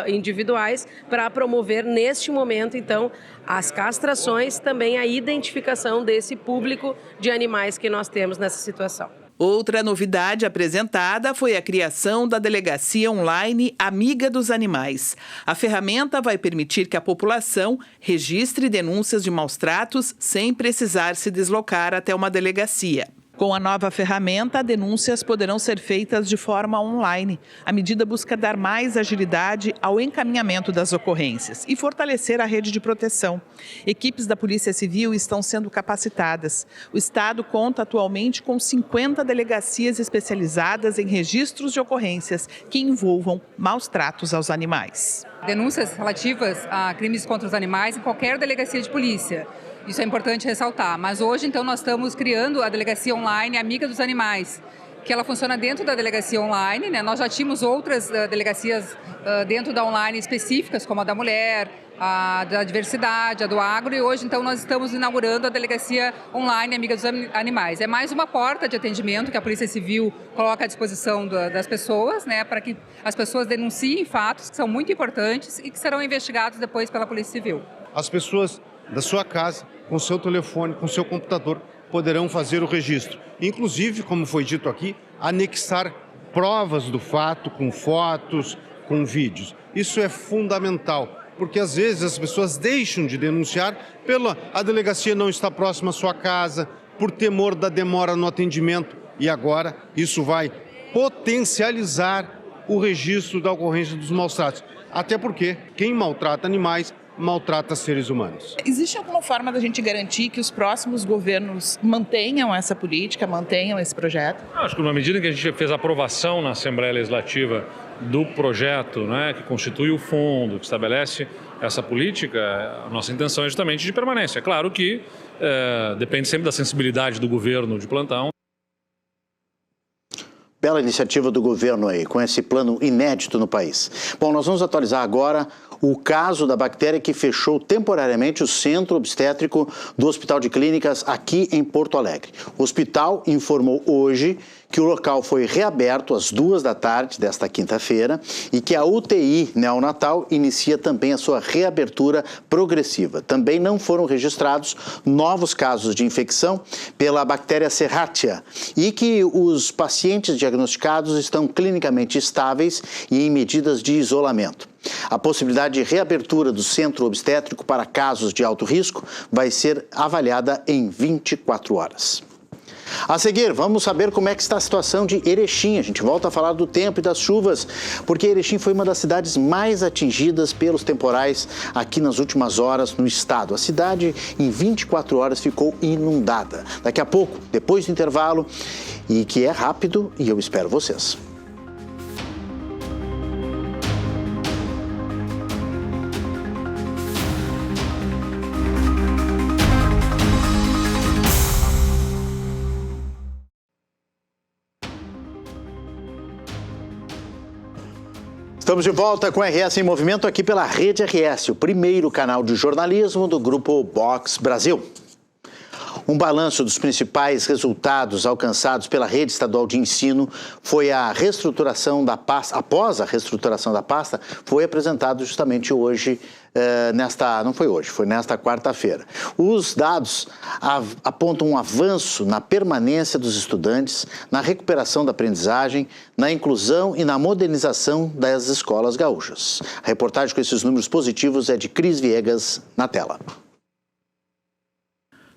individuais para promover neste momento, então, as castrações, também a identificação desse público de animais que nós temos nessa situação. Outra novidade apresentada foi a criação da Delegacia Online Amiga dos Animais. A ferramenta vai permitir que a população registre denúncias de maus-tratos sem precisar se deslocar até uma delegacia. Com a nova ferramenta, denúncias poderão ser feitas de forma online. A medida busca dar mais agilidade ao encaminhamento das ocorrências e fortalecer a rede de proteção. Equipes da Polícia Civil estão sendo capacitadas. O Estado conta atualmente com 50 delegacias especializadas em registros de ocorrências que envolvam maus tratos aos animais. Denúncias relativas a crimes contra os animais em qualquer delegacia de polícia. Isso é importante ressaltar, mas hoje então nós estamos criando a delegacia online Amiga dos Animais, que ela funciona dentro da delegacia online, né? Nós já tínhamos outras delegacias dentro da online específicas, como a da mulher, a da diversidade, a do agro, e hoje então nós estamos inaugurando a delegacia online Amiga dos Animais. É mais uma porta de atendimento que a Polícia Civil coloca à disposição das pessoas, né, para que as pessoas denunciem fatos que são muito importantes e que serão investigados depois pela Polícia Civil. As pessoas da sua casa, com seu telefone, com seu computador, poderão fazer o registro. Inclusive, como foi dito aqui, anexar provas do fato com fotos, com vídeos. Isso é fundamental, porque às vezes as pessoas deixam de denunciar a delegacia não está próxima à sua casa, por temor da demora no atendimento, e agora isso vai potencializar o registro da ocorrência dos maus tratos. Até porque quem maltrata animais maltrata seres humanos. Existe alguma forma da gente garantir que os próximos governos mantenham essa política, mantenham esse projeto? Acho que na medida em que a gente fez a aprovação na Assembleia Legislativa do projeto, né, que constitui o fundo, que estabelece essa política, a nossa intenção é justamente de permanência. É claro que depende sempre da sensibilidade do governo de plantão. Bela iniciativa do governo aí, com esse plano inédito no país. Bom, nós vamos atualizar agora o caso da bactéria que fechou temporariamente o centro obstétrico do Hospital de Clínicas aqui em Porto Alegre. O hospital informou hoje que o local foi reaberto às 14h desta quinta-feira e que a UTI neonatal inicia também a sua reabertura progressiva. Também não foram registrados novos casos de infecção pela bactéria Serratia e que os pacientes diagnosticados estão clinicamente estáveis e em medidas de isolamento. A possibilidade de reabertura do centro obstétrico para casos de alto risco vai ser avaliada em 24 horas. A seguir, vamos saber como é que está a situação de Erechim. A gente volta a falar do tempo e das chuvas, porque Erechim foi uma das cidades mais atingidas pelos temporais aqui nas últimas horas no estado. A cidade, em 24 horas, ficou inundada. Daqui a pouco, depois do intervalo, e que é rápido, e eu espero vocês. Estamos de volta com RS em Movimento aqui pela Rede RS, o primeiro canal de jornalismo do Grupo Box Brasil. Um balanço dos principais resultados alcançados pela Rede Estadual de Ensino foi a reestruturação da pasta. Após a reestruturação da pasta, foi apresentado justamente hoje, foi nesta quarta-feira. Os dados apontam um avanço na permanência dos estudantes, na recuperação da aprendizagem, na inclusão e na modernização das escolas gaúchas. A reportagem com esses números positivos é de Cris Viegas, na tela.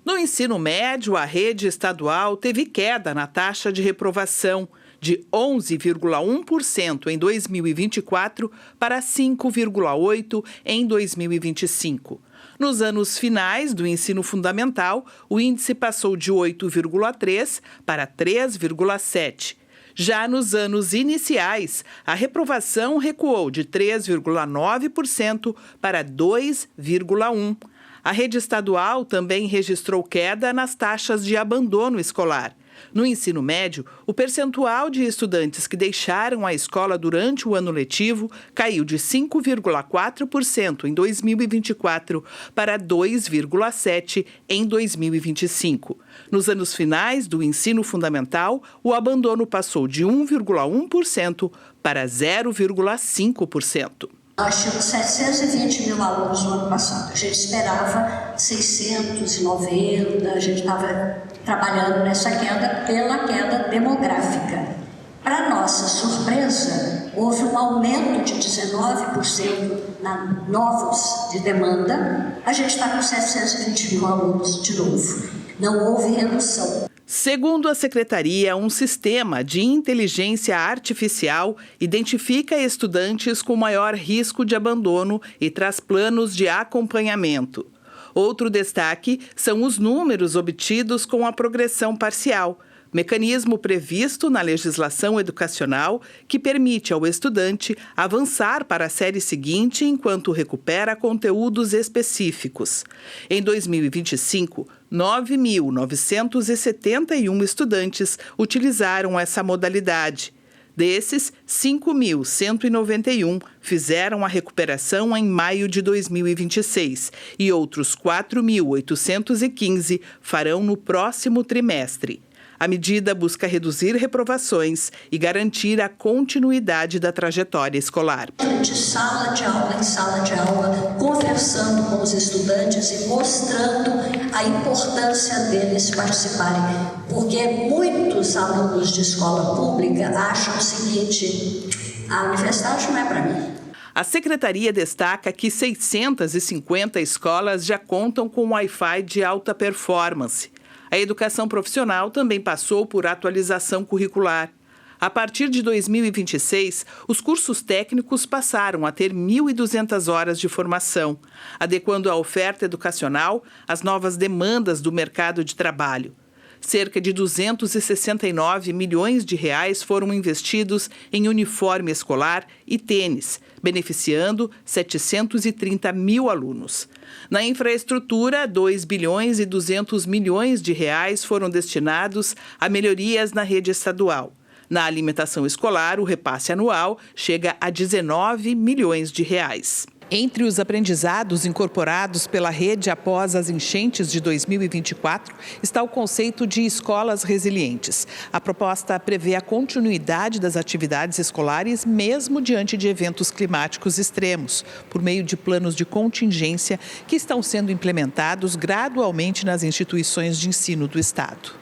No ensino médio, a rede estadual teve queda na taxa de reprovação de 11,1% em 2024 para 5,8% em 2025. Nos anos finais do ensino fundamental, o índice passou de 8,3% para 3,7%. Já nos anos iniciais, a reprovação recuou de 3,9% para 2,1%. A rede estadual também registrou queda nas taxas de abandono escolar. No ensino médio, o percentual de estudantes que deixaram a escola durante o ano letivo caiu de 5,4% em 2024 para 2,7% em 2025. Nos anos finais do ensino fundamental, o abandono passou de 1,1% para 0,5%. Nós tínhamos 720 mil alunos no ano passado. A gente esperava 690, a gente estava trabalhando nessa queda pela queda demográfica. Para nossa surpresa, houve um aumento de 19% na novos de demanda. A gente está com 720 mil alunos de novo. Não houve redução. Segundo a Secretaria, um sistema de inteligência artificial identifica estudantes com maior risco de abandono e traz planos de acompanhamento. Outro destaque são os números obtidos com a progressão parcial, mecanismo previsto na legislação educacional que permite ao estudante avançar para a série seguinte enquanto recupera conteúdos específicos. Em 2025, 9.971 estudantes utilizaram essa modalidade. Desses, 5.191 fizeram a recuperação em maio de 2026 e outros 4.815 farão no próximo trimestre. A medida busca reduzir reprovações e garantir a continuidade da trajetória escolar. De sala de aula em sala de aula, conversando com os estudantes e mostrando a importância deles participarem. Porque muitos alunos de escola pública acham o seguinte: a universidade não é para mim. A Secretaria destaca que 650 escolas já contam com Wi-Fi de alta performance. A educação profissional também passou por atualização curricular. A partir de 2026, os cursos técnicos passaram a ter 1.200 horas de formação, adequando a oferta educacional às novas demandas do mercado de trabalho. Cerca de 269 milhões de reais foram investidos em uniforme escolar e tênis, beneficiando 730 mil alunos. Na infraestrutura, 2 bilhões e 200 milhões de reais foram destinados a melhorias na rede estadual. Na alimentação escolar, o repasse anual chega a 19 milhões de reais. Entre os aprendizados incorporados pela rede após as enchentes de 2024 está o conceito de escolas resilientes. A proposta prevê a continuidade das atividades escolares mesmo diante de eventos climáticos extremos, por meio de planos de contingência que estão sendo implementados gradualmente nas instituições de ensino do Estado.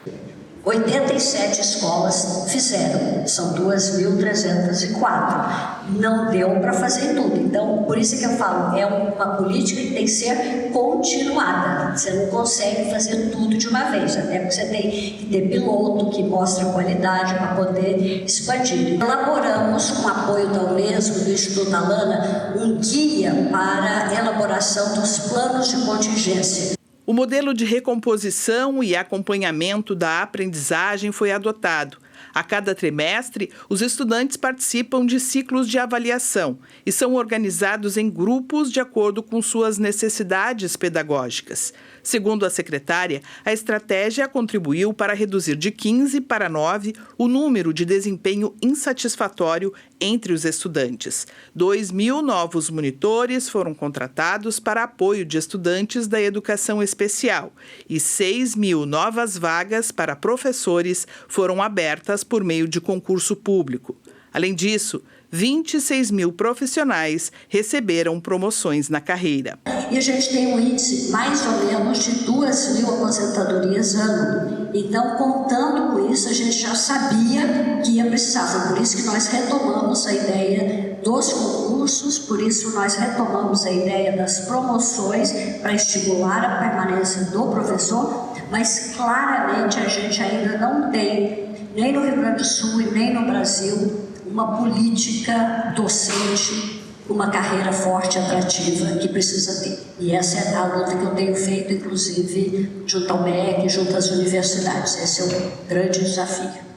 87 escolas fizeram, são 2.304. Não deu para fazer tudo. Então, por isso que eu falo, é uma política que tem que ser continuada. Você não consegue fazer tudo de uma vez, até porque você tem que ter piloto que mostra qualidade para poder expandir. Elaboramos, com apoio da Unesco, do Instituto Alana, um guia para a elaboração dos planos de contingência. O modelo de recomposição e acompanhamento da aprendizagem foi adotado. A cada trimestre, os estudantes participam de ciclos de avaliação e são organizados em grupos de acordo com suas necessidades pedagógicas. Segundo a secretária, a estratégia contribuiu para reduzir de 15 para 9 o número de desempenho insatisfatório entre os estudantes. 2.000 novos monitores foram contratados para apoio de estudantes da educação especial e 6.000 novas vagas para professores foram abertas por meio de concurso público. Além disso, 26 mil profissionais receberam promoções na carreira. E a gente tem um índice mais ou menos de 2.000 aposentadorias ano. Então, contando com isso, a gente já sabia que ia precisar. Foi por isso que nós retomamos a ideia dos concursos, por isso nós retomamos a ideia das promoções para estimular a permanência do professor, mas claramente a gente ainda não tem, nem no Rio Grande do Sul e nem no Brasil, uma política docente, uma carreira forte e atrativa que precisa ter. E essa é a luta que eu tenho feito, inclusive, junto ao MEC, junto às universidades. Esse é o grande desafio.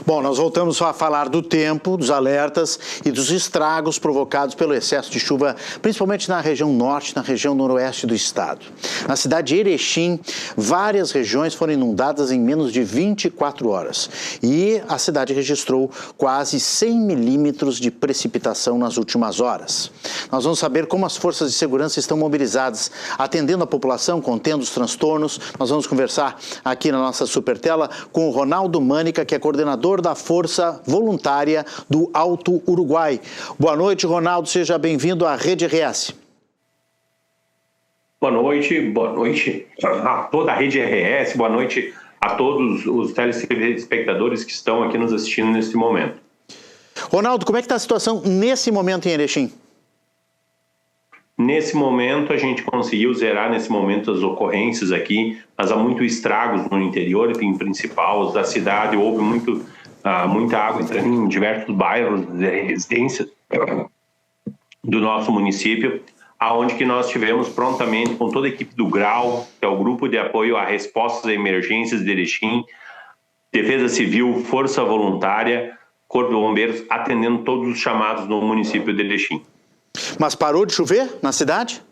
Bom, nós voltamos a falar do tempo, dos alertas e dos estragos provocados pelo excesso de chuva, principalmente na região norte, na região noroeste do estado. Na cidade de Erechim, várias regiões foram inundadas em menos de 24 horas. E a cidade registrou quase 100 milímetros de precipitação nas últimas horas. Nós vamos saber como as forças de segurança estão mobilizadas, atendendo a população, contendo os transtornos. Nós vamos conversar aqui na nossa supertela com o Ronaldo Mânica, que é coordenador da Força Voluntária do Alto Uruguai. Boa noite, Ronaldo. Seja bem-vindo à Rede RS. Boa noite a toda a Rede RS, boa noite a todos os telespectadores que estão aqui nos assistindo nesse momento. Ronaldo, como é que está a situação nesse momento em Erechim? Nesse momento, a gente conseguiu zerar nesse momento as ocorrências aqui, mas há muito estragos no interior, em principal da cidade, houve muita água entrando em diversos bairros de residências do nosso município, aonde que nós tivemos prontamente, com toda a equipe do GRAU, que é o Grupo de Apoio a Respostas a Emergências de Erechim, Defesa Civil, Força Voluntária, Corpo de Bombeiros, atendendo todos os chamados no município de Erechim. Mas parou de chover na cidade?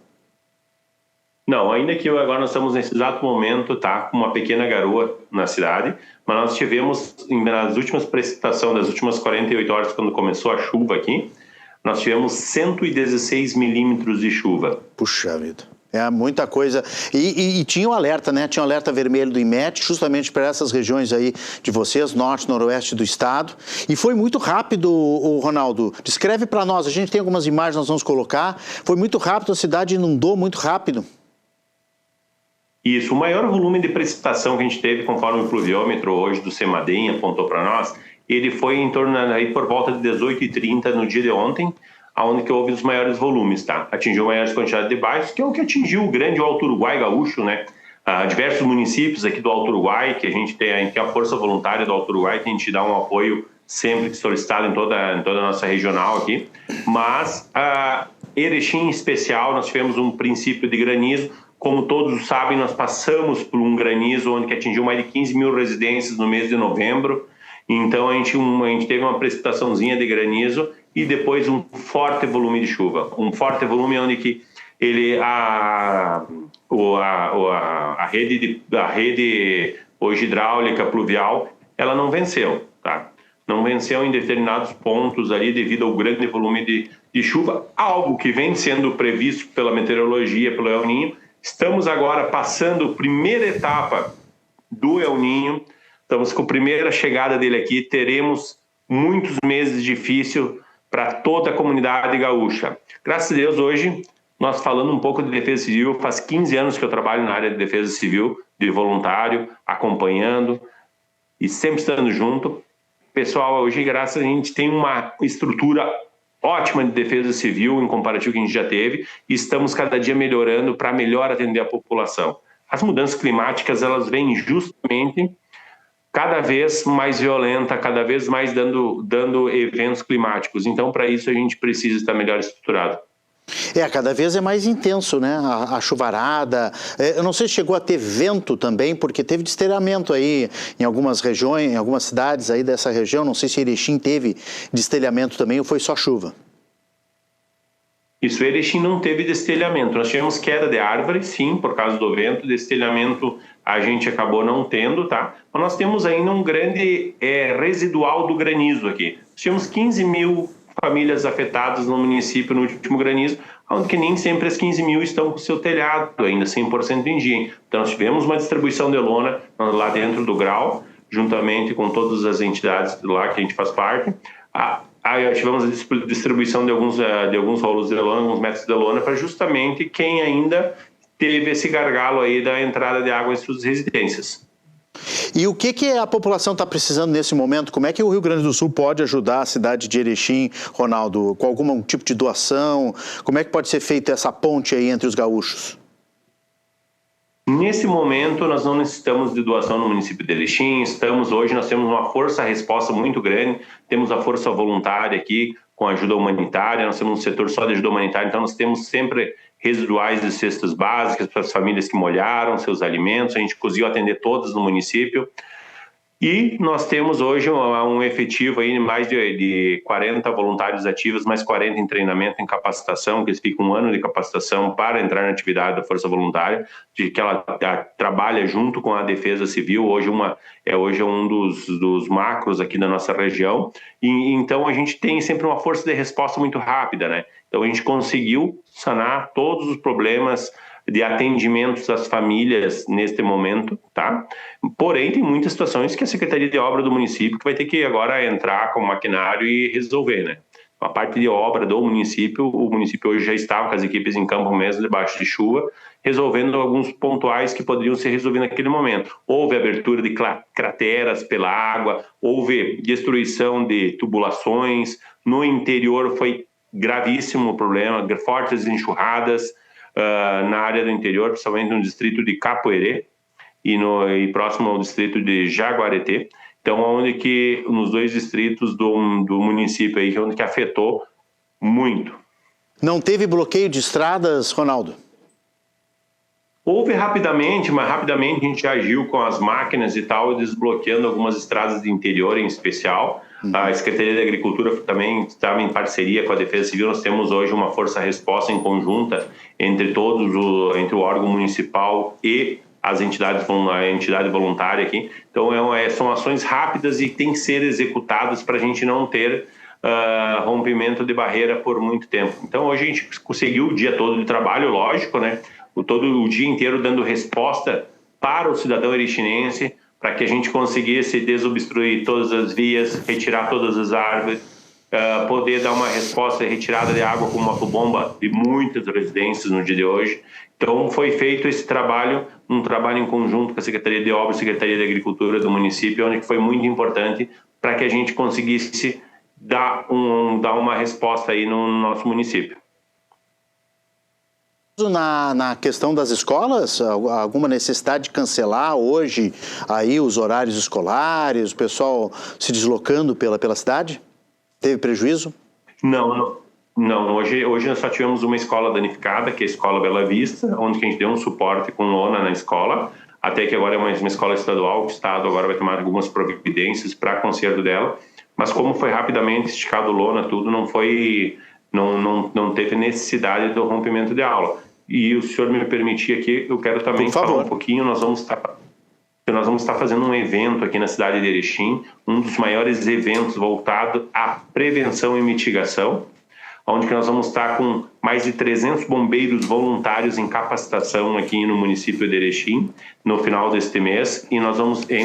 Não, ainda que agora nós estamos nesse exato momento, tá, com uma pequena garoa na cidade, mas nós tivemos, nas últimas precipitações, das últimas 48 horas, quando começou a chuva aqui, nós tivemos 116 milímetros de chuva. Puxa vida. É muita coisa. E tinha um alerta, né? Tinha um alerta vermelho do IMET, justamente para essas regiões aí de vocês, norte, noroeste do estado. E foi muito rápido, Ronaldo. Descreve para nós. A gente tem algumas imagens, nós vamos colocar. Foi muito rápido, a cidade inundou muito rápido. Isso. O maior volume de precipitação que a gente teve, conforme o pluviômetro hoje do CEMADEM apontou para nós, ele foi em torno aí por volta de 18h30 no dia de ontem, onde que houve os maiores volumes, tá? Atingiu maiores quantidades de bairros, que é o que atingiu o grande Alto Uruguai gaúcho, né? Diversos municípios aqui do Alto Uruguai, que a gente tem a Força Voluntária do Alto Uruguai, que a gente dá um apoio sempre solicitado em toda a nossa regional aqui. Mas, Erechim em especial, nós tivemos um princípio de granizo. Como todos sabem, nós passamos por um granizo onde que atingiu mais de 15 mil residências no mês de novembro. Então, a gente teve uma precipitaçãozinha de granizo e depois um forte volume de chuva. Um forte volume onde que a rede hoje hidráulica pluvial, ela não venceu, tá? Não venceu em determinados pontos ali devido ao grande volume de chuva, algo que vem sendo previsto pela meteorologia, pelo El Niño. Estamos agora passando a primeira etapa do El Niño. Estamos com a primeira chegada dele aqui, teremos muitos meses difíceis para toda a comunidade gaúcha. Graças a Deus, hoje, nós falando um pouco de defesa civil, faz 15 anos que eu trabalho na área de defesa civil, de voluntário, acompanhando e sempre estando junto. Pessoal, hoje, graças a gente tem uma estrutura ótima de defesa civil em comparativo que a gente já teve e estamos cada dia melhorando para melhor atender a população. As mudanças climáticas, elas vêm justamente cada vez mais violenta, cada vez mais dando eventos climáticos. Então, para isso, a gente precisa estar melhor estruturado. Cada vez é mais intenso, né? A chuvarada. Eu não sei se chegou a ter vento também, porque teve destelhamento aí em algumas regiões, em algumas cidades aí dessa região. Não sei se Erechim teve destelhamento também ou foi só chuva. Isso, Erechim não teve destelhamento. Nós tivemos queda de árvore, sim, por causa do vento. Destelhamento a gente acabou não tendo, tá? Mas nós temos ainda um grande residual do granizo aqui. Nós tínhamos 15 mil famílias afetadas no município no último granizo, onde que nem sempre as 15 mil estão com o seu telhado, ainda 100% em dia. Então, nós tivemos uma distribuição de lona lá dentro do GRAU, juntamente com todas as entidades lá que a gente faz parte. Tivemos a distribuição de alguns rolos de lona, alguns metros de lona, para justamente quem ainda teve esse gargalo aí da entrada de água em suas residências. E o que a população está precisando nesse momento? Como é que o Rio Grande do Sul pode ajudar a cidade de Erechim, Ronaldo? Com algum tipo de doação? Como é que pode ser feita essa ponte aí entre os gaúchos? Nesse momento, nós não necessitamos de doação no município de Erechim. Hoje nós temos uma força-resposta muito grande. Temos a força voluntária aqui, com ajuda humanitária. Nós temos um setor só de ajuda humanitária, então nós temos sempre residuais de cestas básicas para as famílias que molharam seus alimentos. A gente conseguiu atender todas no município. E nós temos hoje um efetivo aí, mais de 40 voluntários ativos, mais 40 em treinamento, em capacitação, que eles ficam um ano de capacitação para entrar na atividade da Força Voluntária, de que ela trabalha junto com a Defesa Civil, hoje é um dos macros aqui da nossa região, e então a gente tem sempre uma força de resposta muito rápida, né? Então a gente conseguiu sanar todos os problemas de atendimentos às famílias neste momento, tá? Porém, tem muitas situações que a Secretaria de Obra do município que vai ter que agora entrar com o maquinário e resolver, né? A parte de obra do município, o município hoje já estava com as equipes em campo mesmo, debaixo de chuva, resolvendo alguns pontuais que poderiam ser resolvidos naquele momento. Houve abertura de crateras pela água, houve destruição de tubulações, no interior foi gravíssimo problema, fortes enxurradas na área do interior, principalmente no distrito de Capoeirê e próximo ao distrito de Jaguareté. Então, onde que nos 2 distritos do município aí, onde que afetou muito. Não teve bloqueio de estradas, Ronaldo? Houve rapidamente, mas rapidamente a gente agiu com as máquinas e tal, desbloqueando algumas estradas de interior em especial. A Secretaria de Agricultura também estava em parceria com a Defesa Civil. Nós temos hoje uma força-resposta em conjunta entre entre o órgão municipal e a entidade voluntária aqui. Então, são ações rápidas e têm que ser executadas para a gente não ter rompimento de barreira por muito tempo. Então, hoje a gente conseguiu o dia todo de trabalho, lógico, né? Todo o dia inteiro dando resposta para o cidadão erichinense, para que a gente conseguisse desobstruir todas as vias, retirar todas as árvores, poder dar uma resposta de retirada de água com motobomba de muitas residências no dia de hoje. Então, foi feito esse trabalho, um trabalho em conjunto com a Secretaria de Obras e Secretaria de Agricultura do município, onde foi muito importante para que a gente conseguisse dar uma resposta aí no nosso município. Na questão das escolas, alguma necessidade de cancelar hoje aí os horários escolares, o pessoal se deslocando pela cidade? Teve prejuízo? Não. Hoje nós só tivemos uma escola danificada, que é a Escola Bela Vista, onde a gente deu um suporte com lona na escola, até que agora é uma escola estadual, o Estado agora vai tomar algumas providências para conserto dela, mas como foi rapidamente esticado lona, tudo, não teve necessidade do rompimento de aula. E o senhor me permitir aqui, eu quero também falar um pouquinho, nós vamos estar fazendo um evento aqui na cidade de Erechim, um dos maiores eventos voltado à prevenção e mitigação, onde que nós vamos estar com mais de 300 bombeiros voluntários em capacitação aqui no município de Erechim, no final deste mês, e nós vamos em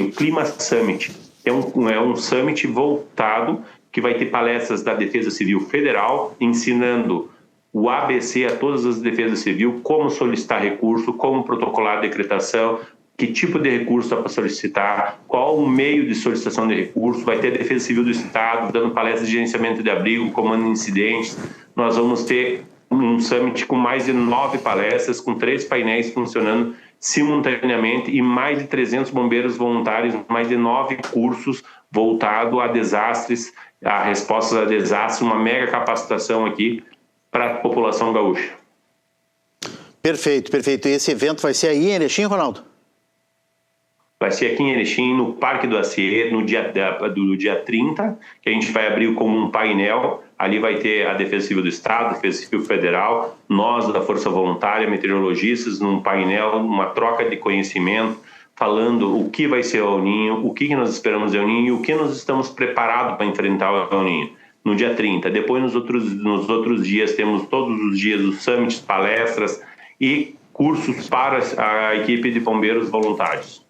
um Clima Summit. É um summit voltado que vai ter palestras da Defesa Civil Federal, ensinando o ABC a todas as defesas civis, como solicitar recurso, como protocolar a decretação, que tipo de recurso dá para solicitar, qual o meio de solicitação de recurso, vai ter a Defesa Civil do Estado dando palestras de gerenciamento de abrigo, comando de incidentes. Nós vamos ter um summit com mais de 9 palestras, com 3 painéis funcionando simultaneamente e mais de 300 bombeiros voluntários, mais de 9 cursos voltados a desastres, a respostas a desastres, uma mega capacitação aqui para a população gaúcha. Perfeito. E esse evento vai ser aí em Erechim, Ronaldo? Vai ser aqui em Erechim, no Parque do Acier, no dia 30, que a gente vai abrir como um painel. Ali vai ter a Defesa Civil do Estado, a Defesa Civil Federal, nós da Força Voluntária, meteorologistas, num painel, uma troca de conhecimento, falando o que vai ser o El Niño, o que nós esperamos do El Niño e o que nós estamos preparados para enfrentar o El Niño. No dia 30. Depois, nos outros dias, temos todos os dias os summits, palestras e cursos para a equipe de bombeiros voluntários.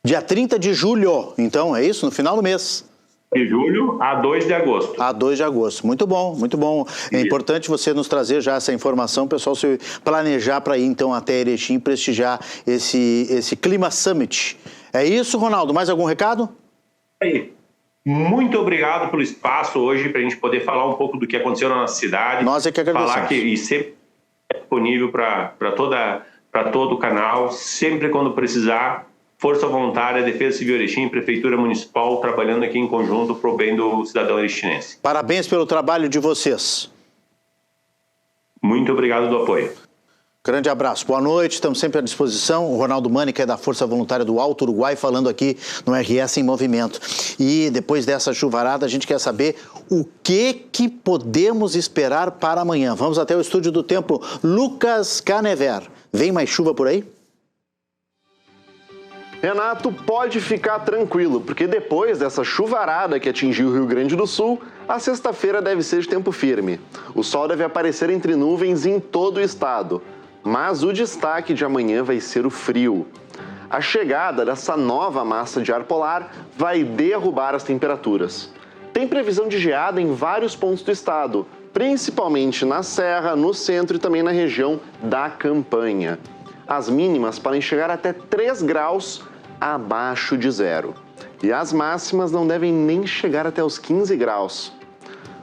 Dia 30 de julho, então, é isso? No final do mês? De julho a 2 de agosto. A 2 de agosto. Muito bom, muito bom. É importante você nos trazer já essa informação, pessoal, se planejar para ir, então, até Erechim prestigiar esse Clima Summit. É isso, Ronaldo? Mais algum recado? Aí. Muito obrigado pelo espaço hoje para a gente poder falar um pouco do que aconteceu na nossa cidade. Nós é que agradecemos. Falar e sempre disponível para todo o canal, sempre quando precisar. Força Voluntária, Defesa Civil Erechim, Prefeitura Municipal, trabalhando aqui em conjunto pro bem do cidadão erechinense. Parabéns pelo trabalho de vocês. Muito obrigado do apoio. Grande abraço, boa noite, estamos sempre à disposição. O Ronaldo Mani, que é da Força Voluntária do Alto Uruguai, falando aqui no RS em Movimento. E depois dessa chuvarada, a gente quer saber o que podemos esperar para amanhã. Vamos até o estúdio do tempo, Lucas Canever. Vem mais chuva por aí? Renato, pode ficar tranquilo, porque depois dessa chuvarada que atingiu o Rio Grande do Sul, a sexta-feira deve ser de tempo firme. O sol deve aparecer entre nuvens em todo o estado. Mas o destaque de amanhã vai ser o frio. A chegada dessa nova massa de ar polar vai derrubar as temperaturas. Tem previsão de geada em vários pontos do estado, principalmente na Serra, no centro e também na região da Campanha. As mínimas podem chegar até 3 graus abaixo de zero. E as máximas não devem nem chegar até os 15 graus.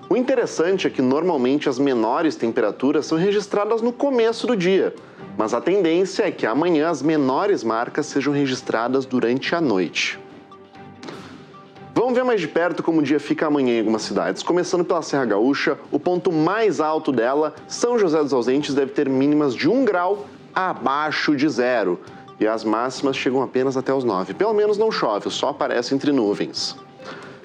O interessante é que normalmente as menores temperaturas são registradas no começo do dia, mas a tendência é que amanhã as menores marcas sejam registradas durante a noite. Vamos ver mais de perto como o dia fica amanhã em algumas cidades. Começando pela Serra Gaúcha, o ponto mais alto dela, São José dos Ausentes, deve ter mínimas de 1 grau abaixo de zero. E as máximas chegam apenas até os 9. Pelo menos não chove, só aparece entre nuvens.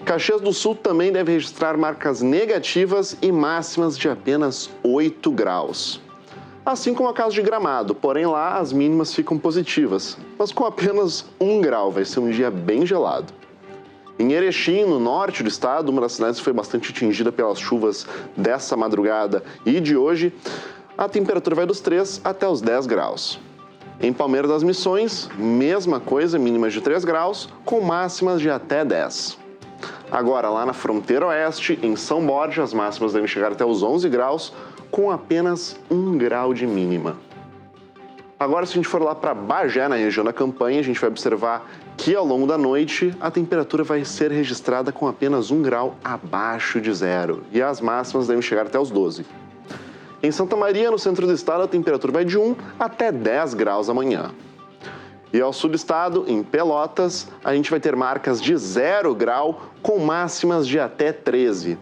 Caxias do Sul também deve registrar marcas negativas e máximas de apenas 8 graus. Assim como a caso de Gramado, porém lá as mínimas ficam positivas, mas com apenas 1 grau, vai ser um dia bem gelado. Em Erechim, no norte do estado, uma das cidades que foi bastante atingida pelas chuvas dessa madrugada e de hoje, a temperatura vai dos 3 até os 10 graus. Em Palmeiras das Missões, mesma coisa, mínimas de 3 graus, com máximas de até 10. Agora, lá na fronteira oeste, em São Borja, as máximas devem chegar até os 11 graus, com apenas 1 grau de mínima. Agora, se a gente for lá para Bagé, na região da Campanha, a gente vai observar que ao longo da noite a temperatura vai ser registrada com apenas 1 grau abaixo de zero e as máximas devem chegar até os 12. Em Santa Maria, no centro do estado, a temperatura vai de 1 até 10 graus amanhã. E ao sul do estado, em Pelotas, a gente vai ter marcas de 0 grau com máximas de até 13.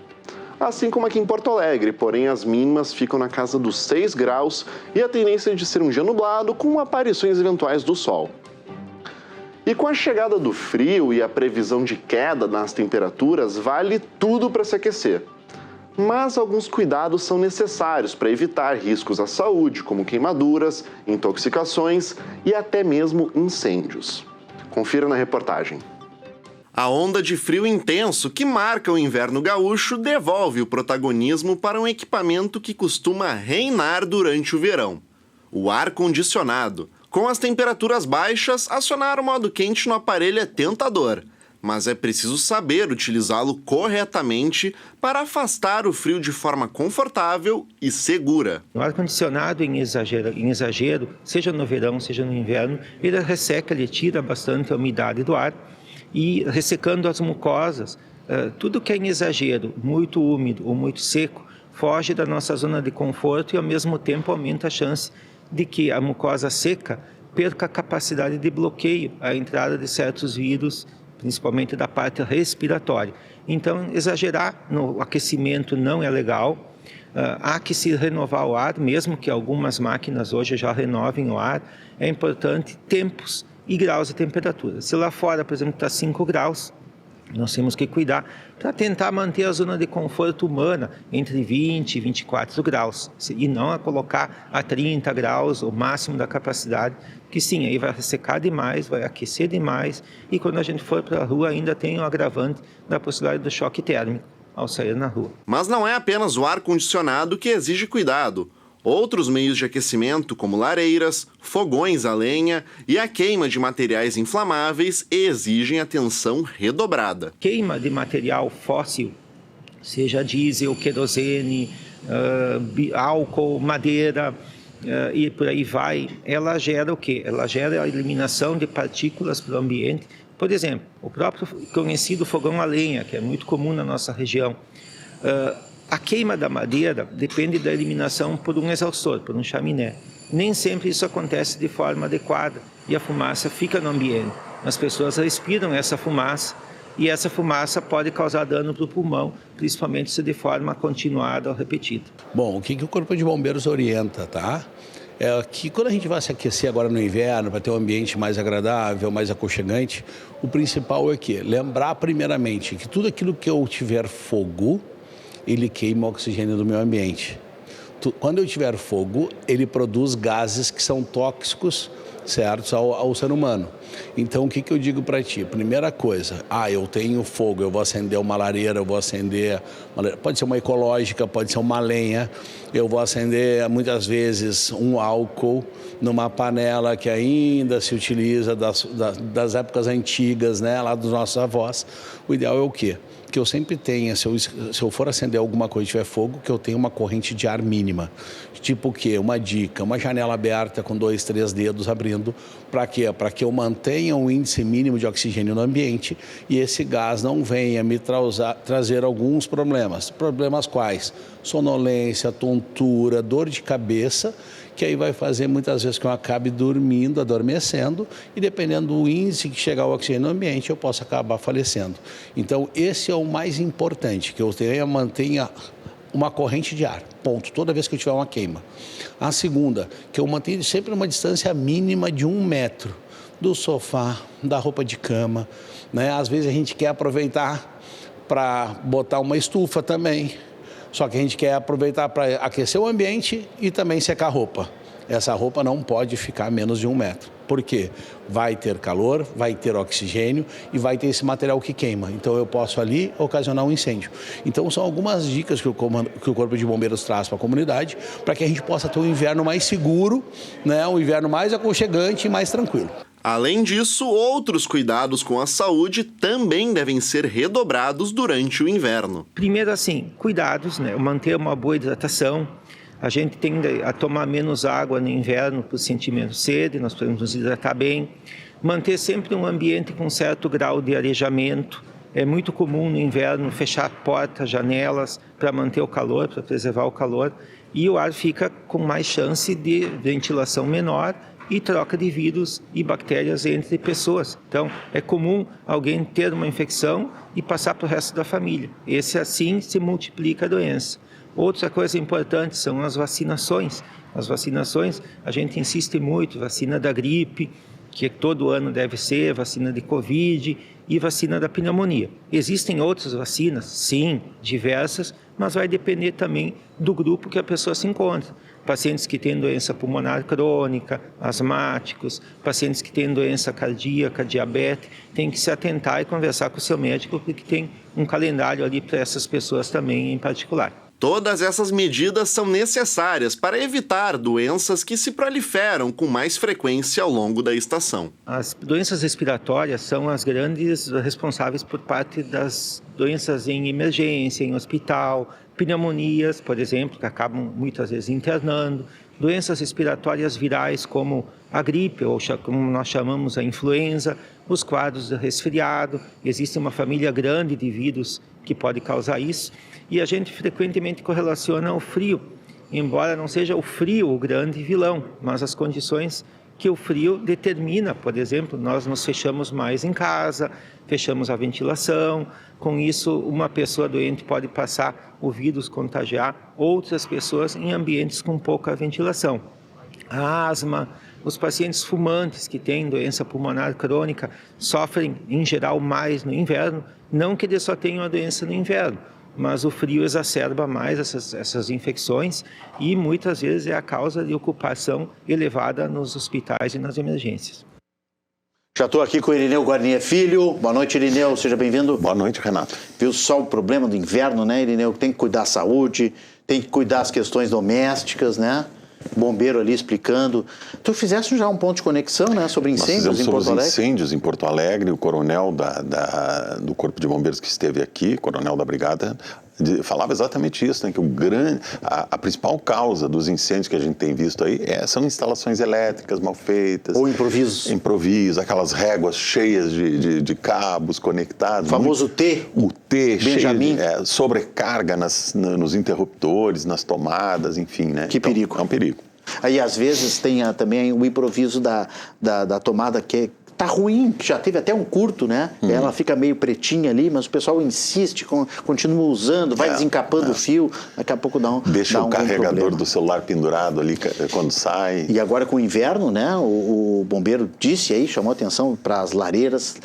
Assim como aqui em Porto Alegre, porém as mínimas ficam na casa dos 6 graus e a tendência é de ser um dia nublado com aparições eventuais do sol. E com a chegada do frio e a previsão de queda nas temperaturas, vale tudo para se aquecer. Mas alguns cuidados são necessários para evitar riscos à saúde, como queimaduras, intoxicações e até mesmo incêndios. Confira na reportagem. A onda de frio intenso que marca o inverno gaúcho devolve o protagonismo para um equipamento que costuma reinar durante o verão: o ar-condicionado. Com as temperaturas baixas, acionar o modo quente no aparelho é tentador, mas é preciso saber utilizá-lo corretamente para afastar o frio de forma confortável e segura. O ar-condicionado em exagero, seja no verão, seja no inverno, ele resseca, ele tira bastante a umidade do ar e ressecando as mucosas, tudo que é em exagero, muito úmido ou muito seco, foge da nossa zona de conforto e ao mesmo tempo aumenta a chance de que a mucosa seca perca a capacidade de bloqueio à entrada de certos vírus, principalmente da parte respiratória. Então, exagerar no aquecimento não é legal. Há que se renovar o ar, mesmo que algumas máquinas hoje já renovem o ar. É importante tempos e graus de temperatura. Se lá fora, por exemplo, está 5 graus, nós temos que cuidar para tentar manter a zona de conforto humana entre 20 e 24 graus e não a colocar a 30 graus, o máximo da capacidade, que sim, aí vai ressecar demais, vai aquecer demais e quando a gente for para a rua ainda tem o agravante da possibilidade do choque térmico ao sair na rua. Mas não é apenas o ar-condicionado que exige cuidado. Outros meios de aquecimento, como lareiras, fogões a lenha e a queima de materiais inflamáveis, exigem atenção redobrada. Queima de material fóssil, seja diesel, querosene, álcool, madeira e por aí vai, ela gera o quê? Ela gera a eliminação de partículas para o ambiente. Por exemplo, o próprio conhecido fogão a lenha, que é muito comum na nossa região. A queima da madeira depende da eliminação por um exaustor, por um chaminé. Nem sempre isso acontece de forma adequada e a fumaça fica no ambiente. As pessoas respiram essa fumaça e essa fumaça pode causar dano para o pulmão, principalmente se de forma continuada ou repetida. Bom, o que o Corpo de Bombeiros orienta, tá? É que quando a gente vai se aquecer agora no inverno, para ter um ambiente mais agradável, mais aconchegante, o principal é que lembrar primeiramente que tudo aquilo que eu tiver fogo, ele queima o oxigênio do meio ambiente. Quando eu tiver fogo, ele produz gases que são tóxicos, certo, ao ser humano. Então, o que eu digo para ti? Primeira coisa, eu tenho fogo, eu vou acender uma lareira, eu vou acender, pode ser uma ecológica, pode ser uma lenha, eu vou acender muitas vezes um álcool numa panela que ainda se utiliza das épocas antigas, né, lá dos nossos avós. O ideal é o quê? Que eu sempre tenha, se eu for acender alguma coisa e tiver fogo, que eu tenha uma corrente de ar mínima. Tipo o quê? Uma dica, uma janela aberta com 2, 3 dedos abrindo. Para quê? Para que eu mantenha mantenha um índice mínimo de oxigênio no ambiente e esse gás não venha me trazer alguns problemas. Problemas quais? Sonolência, tontura, dor de cabeça, que aí vai fazer muitas vezes que eu acabe dormindo, adormecendo, e dependendo do índice que chegar o oxigênio no ambiente, eu posso acabar falecendo. Então, esse é o mais importante, que eu mantenha uma corrente de ar, ponto, toda vez que eu tiver uma queima. A segunda, que eu mantenha sempre uma distância mínima de 1 metro do sofá, da roupa de cama, né? Às vezes a gente quer aproveitar para botar uma estufa também, só que a gente quer aproveitar para aquecer o ambiente e também secar a roupa. Essa roupa não pode ficar a menos de 1 metro. Por quê? Vai ter calor, vai ter oxigênio e vai ter esse material que queima. Então eu posso ali ocasionar um incêndio. Então são algumas dicas que o Corpo de Bombeiros traz para a comunidade para que a gente possa ter um inverno mais seguro, né? Um inverno mais aconchegante e mais tranquilo. Além disso, outros cuidados com a saúde também devem ser redobrados durante o inverno. Primeiro, assim, cuidados, né? Manter uma boa hidratação. A gente tende a tomar menos água no inverno por sentir menos sede, nós podemos nos hidratar bem. Manter sempre um ambiente com certo grau de arejamento. É muito comum no inverno fechar portas, janelas para manter o calor, para preservar o calor. E o ar fica com mais chance de ventilação menor e troca de vírus e bactérias entre pessoas. Então, é comum alguém ter uma infecção e passar para o resto da família. Esse assim se multiplica a doença. Outra coisa importante são as vacinações. As vacinações, a gente insiste muito, vacina da gripe, que todo ano deve ser, vacina de Covid e vacina da pneumonia. Existem outras vacinas? Sim, diversas, mas vai depender também do grupo que a pessoa se encontra. Pacientes que têm doença pulmonar crônica, asmáticos, pacientes que têm doença cardíaca, diabetes, tem que se atentar e conversar com o seu médico, porque tem um calendário ali para essas pessoas também em particular. Todas essas medidas são necessárias para evitar doenças que se proliferam com mais frequência ao longo da estação. As doenças respiratórias são as grandes responsáveis por parte das doenças em emergência, em hospital, pneumonias, por exemplo, que acabam muitas vezes internando, doenças respiratórias virais como a gripe, ou como nós chamamos a influenza, os quadros de resfriado, existe uma família grande de vírus que pode causar isso, e a gente frequentemente correlaciona o frio, embora não seja o frio o grande vilão, mas as condições que o frio determina. Por exemplo, nós nos fechamos mais em casa, fechamos a ventilação, com isso uma pessoa doente pode passar o vírus, contagiar outras pessoas em ambientes com pouca ventilação. A asma, os pacientes fumantes que têm doença pulmonar crônica sofrem em geral mais no inverno, não que eles só tenham a doença no inverno, mas o frio exacerba mais essas infecções e muitas vezes é a causa de ocupação elevada nos hospitais e nas emergências. Já estou aqui com o Irineu Guarnier Filho. Boa noite, Irineu, seja bem-vindo. Boa noite, Renato. Viu só o problema do inverno, né, Irineu? Tem que cuidar da saúde, tem que cuidar das questões domésticas, né? Bombeiro ali explicando. Tu fizeste já um ponto de conexão, né, sobre incêndios em Porto Alegre? Incêndios em Porto Alegre, o coronel do Corpo de Bombeiros que esteve aqui, coronel da Brigada, falava exatamente isso, né, que a principal causa dos incêndios que a gente tem visto aí são instalações elétricas mal feitas. Ou improvisos. Improvisos, aquelas réguas cheias de cabos conectados. O famoso T. O T, Benjamin. cheio de sobrecarga nos interruptores, nas tomadas, enfim, né? Que então, perigo. É um perigo. Aí, às vezes, tem também o improviso da tomada que tá ruim, que já teve até um curto, né? Ela fica meio pretinha ali, mas o pessoal insiste, continua usando, vai desencapando o fio, daqui a pouco dá Deixa um carregador problema do celular pendurado ali quando sai. E agora com o inverno, né? O bombeiro disse aí, chamou atenção para as lareiras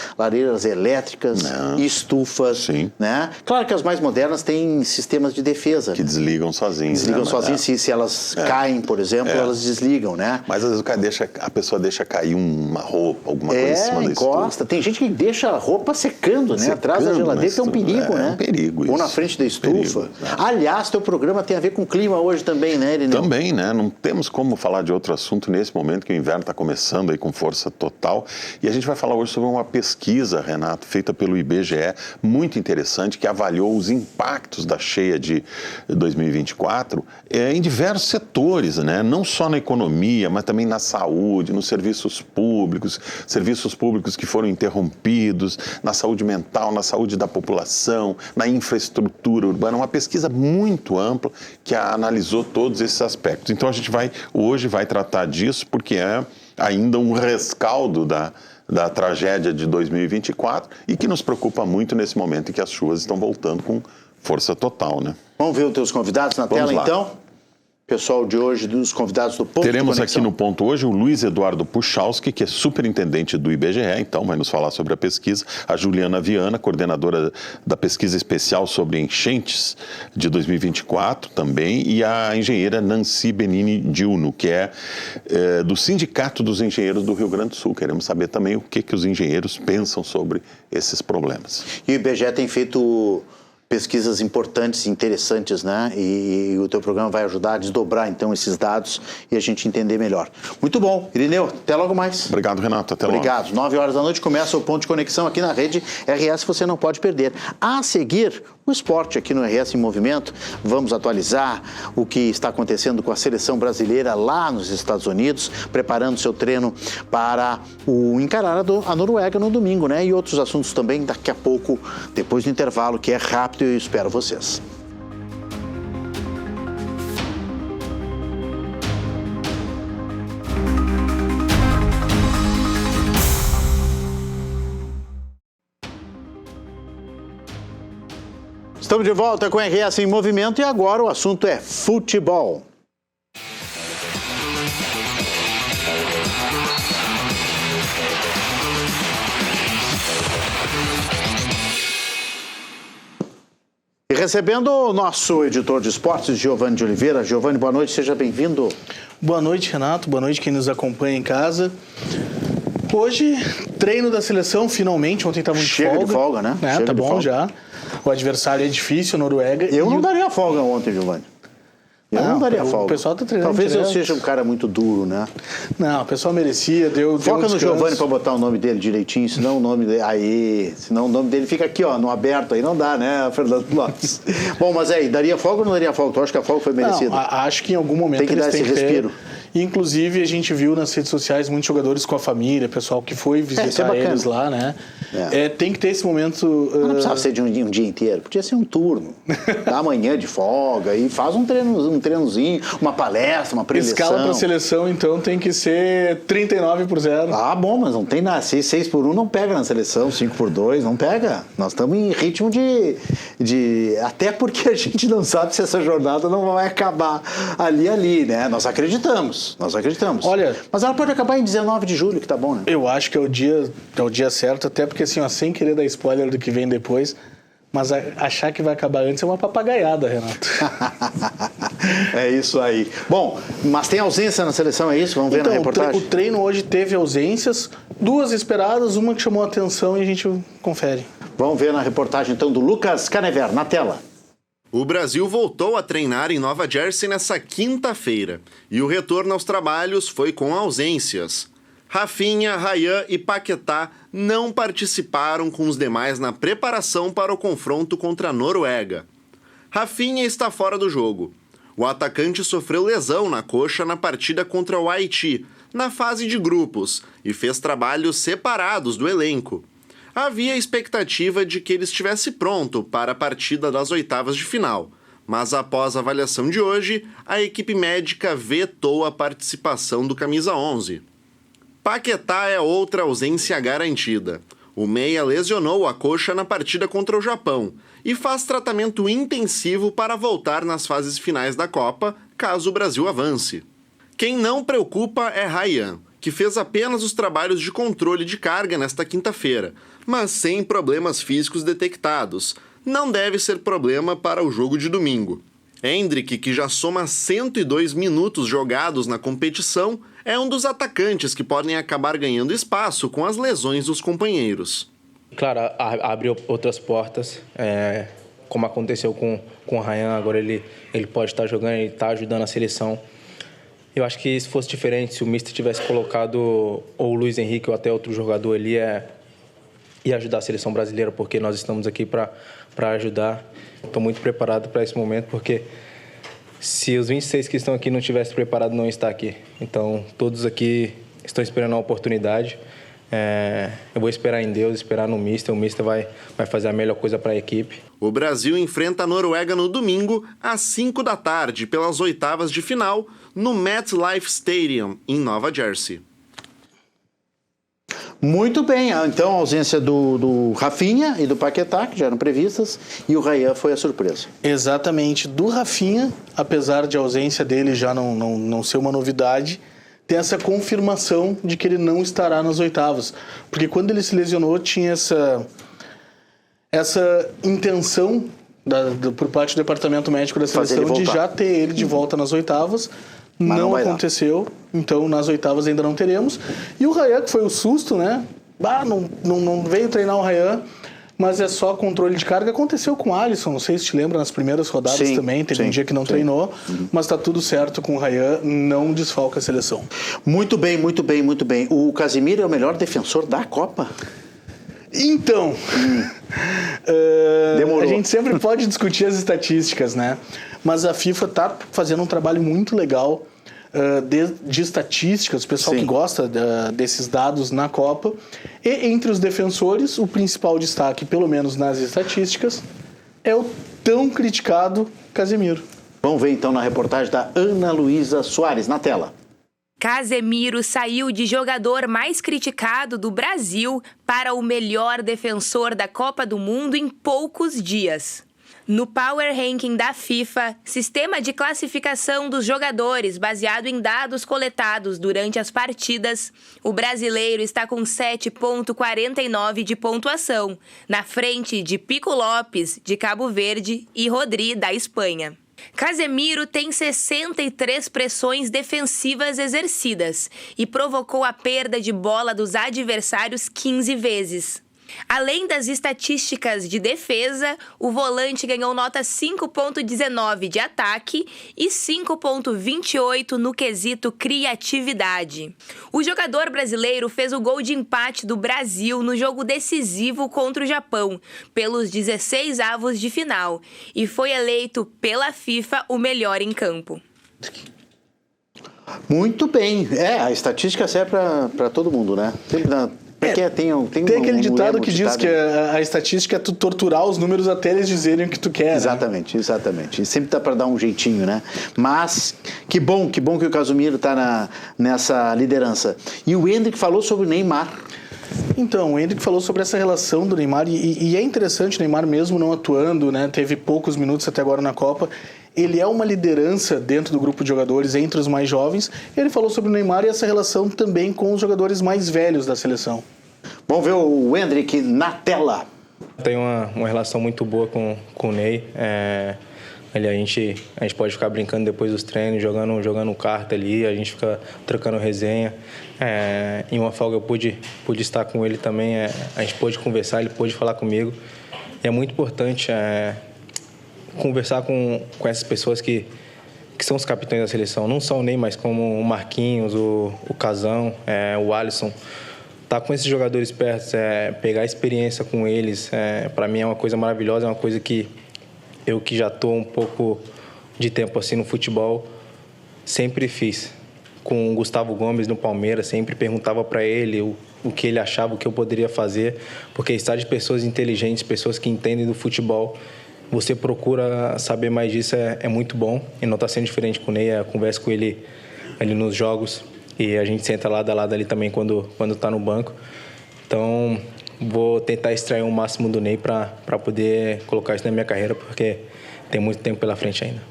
elétricas, estufas, sim, né? Claro que as mais modernas têm sistemas de defesa. Que desligam sozinhos. Desligam sozinhos, se elas caem, por exemplo, elas desligam, né? Mas às vezes a pessoa deixa cair uma roupa, alguma coisa em cima da encosta. estufa. Tem gente que deixa a roupa secando, né? Atrás da geladeira, que é um perigo, né? É um perigo isso. Ou na frente da estufa. Aliás, teu programa tem a ver com o clima hoje também, né, Irineu? Também, né? Não temos como falar de outro assunto nesse momento que o inverno está começando aí com força total. E a gente vai falar hoje sobre uma pesquisa, Renato, feita pelo IBGE, muito interessante, que avaliou os impactos da cheia de 2024 em diversos setores, né? Não só na economia, mas também na saúde, nos serviços públicos, serviços serviços públicos que foram interrompidos, na saúde mental, na saúde da população, na infraestrutura urbana, uma pesquisa muito ampla que analisou todos esses aspectos. Então a gente hoje vai tratar disso porque é ainda um rescaldo da tragédia de 2024 e que nos preocupa muito nesse momento em que as chuvas estão voltando com força total, né? Vamos ver os teus convidados na tela, então? Pessoal de hoje, dos convidados do Ponto Teremos de Conexão. aqui no Ponto hoje o Luiz Eduardo Puchalski, que é superintendente do IBGE, então vai nos falar sobre a pesquisa. A Juliana Viana, coordenadora da pesquisa especial sobre enchentes de 2024 também, e a engenheira Nancy Benini Diuno, que é do Sindicato dos Engenheiros do Rio Grande do Sul. Queremos saber também o que os engenheiros pensam sobre esses problemas. E o IBGE tem feito pesquisas importantes e interessantes, né? E o teu programa vai ajudar a desdobrar, então, esses dados e a gente entender melhor. Muito bom. Irineu, até logo mais. Obrigado, Renato. Até logo. Obrigado. 9 horas da noite começa o Ponto de Conexão aqui na rede RS, você não pode perder. A seguir, o esporte aqui no RS em Movimento. Vamos atualizar o que está acontecendo com a seleção brasileira lá nos Estados Unidos, preparando seu treino para encarar a Noruega no domingo, né? E outros assuntos também daqui a pouco, depois do intervalo, que é rápido, e eu espero vocês. Estamos de volta com o RS em Movimento e agora o assunto é futebol. E recebendo o nosso editor de esportes, Giovanni de Oliveira. Giovanni, boa noite, seja bem-vindo. Boa noite, Renato. Boa noite quem nos acompanha em casa. Hoje, treino da seleção, finalmente. Ontem estava de folga. Chega de folga, né? Tá bom já. O adversário é difícil, Noruega. Eu não daria folga ontem, Giovanni. Eu não daria folga. O pessoal está treinando Talvez direto. eu seja um cara muito duro, né? Não, o pessoal merecia, Foca no Giovanni para botar o nome dele direitinho, senão o nome dele... senão o nome dele fica aqui, ó, no aberto, aí não dá, né, Fernando Lopes? Bom, mas aí, daria folga ou não daria folga? Tu acha que a folga foi merecida? Não, acho que em algum momento tem que dar esse respiro. Inclusive, a gente viu nas redes sociais muitos jogadores com a família, pessoal que foi visitar eles lá, né? Tem que ter esse momento... Não precisava ser de um dia inteiro, podia ser um turno. Dá amanhã de folga e faz um treinozinho, uma palestra, uma preleção. Escala para a seleção, então, tem que ser 39-0. Ah, bom, mas não tem nada. 6-1 não pega na seleção, 5-2 não pega. Nós estamos em ritmo de... Até porque a gente não sabe se essa jornada não vai acabar ali, né? Nós acreditamos. Olha, mas ela pode acabar em 19 de julho, que tá bom, né? Eu acho que é o dia certo, até porque assim, ó, sem querer dar spoiler do que vem depois, mas achar que vai acabar antes é uma papagaiada, Renato. É isso aí. Bom, mas tem ausência na seleção, é isso? Vamos ver na reportagem? O treino hoje teve ausências, 2 esperadas, uma que chamou a atenção e a gente confere. Vamos ver na reportagem então do Lucas Canever, na tela. O Brasil voltou a treinar em Nova Jersey nessa quinta-feira e o retorno aos trabalhos foi com ausências. Rafinha, Ryan e Paquetá não participaram com os demais na preparação para o confronto contra a Noruega. Rafinha está fora do jogo. O atacante sofreu lesão na coxa na partida contra o Haiti, na fase de grupos, e fez trabalhos separados do elenco. Havia a expectativa de que ele estivesse pronto para a partida das oitavas de final, mas após a avaliação de hoje, a equipe médica vetou a participação do camisa 11. Paquetá é outra ausência garantida. O meia lesionou a coxa na partida contra o Japão e faz tratamento intensivo para voltar nas fases finais da Copa, caso o Brasil avance. Quem não preocupa é Ryan, que fez apenas os trabalhos de controle de carga nesta quinta-feira, mas sem problemas físicos detectados. Não deve ser problema para o jogo de domingo. Hendrick, que já soma 102 minutos jogados na competição, é um dos atacantes que podem acabar ganhando espaço com as lesões dos companheiros. Claro, abre outras portas, como aconteceu com o Ryan, agora ele pode estar jogando, ele está ajudando a seleção. Eu acho que se fosse diferente, se o Mister tivesse colocado ou o Luiz Henrique ou até outro jogador ali, ia ajudar a seleção brasileira, porque nós estamos aqui para ajudar. Estou muito preparado para esse momento, porque se os 26 que estão aqui não tivessem preparado, não estar aqui. Então, todos aqui estão esperando a oportunidade. Eu vou esperar em Deus, esperar no Mister. O Mister vai fazer a melhor coisa para a equipe. O Brasil enfrenta a Noruega no domingo, às 5 da tarde, pelas oitavas de final, no MetLife Stadium, em Nova Jersey. Muito bem, então a ausência do Rafinha e do Paquetá, que já eram previstas, e o Ryan foi a surpresa. Exatamente. Do Rafinha, apesar de a ausência dele já não ser uma novidade, tem essa confirmação de que ele não estará nas oitavas. Porque quando ele se lesionou, tinha essa intenção por parte do departamento médico da seleção de já ter ele de volta nas oitavas. Mas não aconteceu, então nas oitavas ainda não teremos. E o Ryan, que foi o susto, né? Não veio treinar o Ryan, mas é só controle de carga. Aconteceu com o Alisson, não sei se te lembra, nas primeiras rodadas também, teve um dia que não treinou, mas tá tudo certo com o Ryan, não desfalca a seleção. Muito bem, muito bem, muito bem. O Casemiro é o melhor defensor da Copa? Então, a gente sempre pode discutir as estatísticas, né? Mas a FIFA está fazendo um trabalho muito legal de estatísticas, o pessoal que gosta desses dados na Copa. E entre os defensores, o principal destaque, pelo menos nas estatísticas, é o tão criticado Casemiro. Vamos ver então na reportagem da Ana Luísa Soares, na tela. Casemiro saiu de jogador mais criticado do Brasil para o melhor defensor da Copa do Mundo em poucos dias. No Power Ranking da FIFA, sistema de classificação dos jogadores baseado em dados coletados durante as partidas, o brasileiro está com 7,49 de pontuação, na frente de Pico Lopes, de Cabo Verde, e Rodri, da Espanha. Casemiro tem 63 pressões defensivas exercidas e provocou a perda de bola dos adversários 15 vezes. Além das estatísticas de defesa, o volante ganhou nota 5,19 de ataque e 5,28 no quesito criatividade. O jogador brasileiro fez o gol de empate do Brasil no jogo decisivo contra o Japão, pelos 16avos de final, e foi eleito pela FIFA o melhor em campo. Muito bem. A estatística serve para todo mundo, né? Tem aquele ditado que diz que a estatística é tu torturar os números até eles dizerem o que tu quer. Exatamente, né? Exatamente. E sempre dá para dar um jeitinho, né? Mas que bom que o Casemiro está nessa liderança. E o Endrick falou sobre o Neymar. Então, o Endrick falou sobre essa relação do Neymar e é interessante, o Neymar mesmo não atuando, né? Teve poucos minutos até agora na Copa. Ele é uma liderança dentro do grupo de jogadores entre os mais jovens. Ele falou sobre o Neymar e essa relação também com os jogadores mais velhos da seleção. Vamos ver o Endrick na tela. Tenho uma relação muito boa com o Ney. A gente pode ficar brincando depois dos treinos, jogando carta ali, a gente fica trocando resenha. Em uma folga eu pude estar com ele também, a gente pôde conversar, ele pôde falar comigo. E é muito importante conversar com essas pessoas que são os capitães da seleção, não só o Ney, mas como o Marquinhos, o Casão, o Alisson. Estar com esses jogadores perto, pegar experiência com eles, para mim é uma coisa maravilhosa, é uma coisa que eu que já estou um pouco de tempo assim no futebol, sempre fiz. Com o Gustavo Gomes no Palmeiras, sempre perguntava para ele o que ele achava, o que eu poderia fazer, porque estar de pessoas inteligentes, pessoas que entendem do futebol, você procura saber mais disso, é muito bom. E não está sendo diferente com o Ney, eu converso com ele nos jogos e a gente senta lado a lado ali também quando está no banco. Então, vou tentar extrair o máximo do Ney para poder colocar isso na minha carreira, porque tem muito tempo pela frente ainda.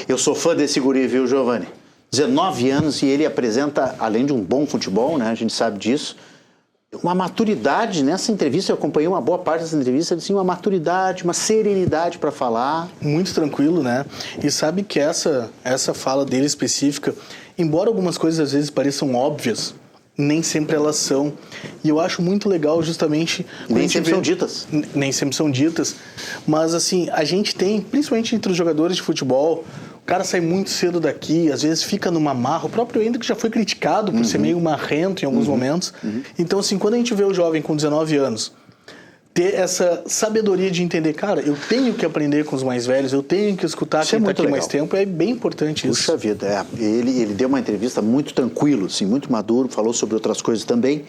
Eu sou fã desse guri, viu, Giovanni? 19 anos e ele apresenta, além de um bom futebol, né? A gente sabe disso, uma maturidade. Nessa entrevista, eu acompanhei uma boa parte dessa entrevista, assim, uma maturidade, uma serenidade para falar. Muito tranquilo, né? E sabe que essa fala dele específica, embora algumas coisas às vezes pareçam óbvias, nem sempre elas são. E eu acho muito legal justamente... Nem sempre são ditas. Nem sempre são ditas. Mas assim, a gente tem, principalmente entre os jogadores de futebol, o cara sai muito cedo daqui, às vezes fica numa marra. O próprio Endrick já foi criticado por ser meio marrento em alguns momentos. Então assim, quando a gente vê o jovem com 19 anos, ter essa sabedoria de entender, cara, eu tenho que aprender com os mais velhos, eu tenho que escutar quem está aqui mais tempo, é bem importante isso. Puxa vida, ele deu uma entrevista muito tranquilo, assim, muito maduro, falou sobre outras coisas também,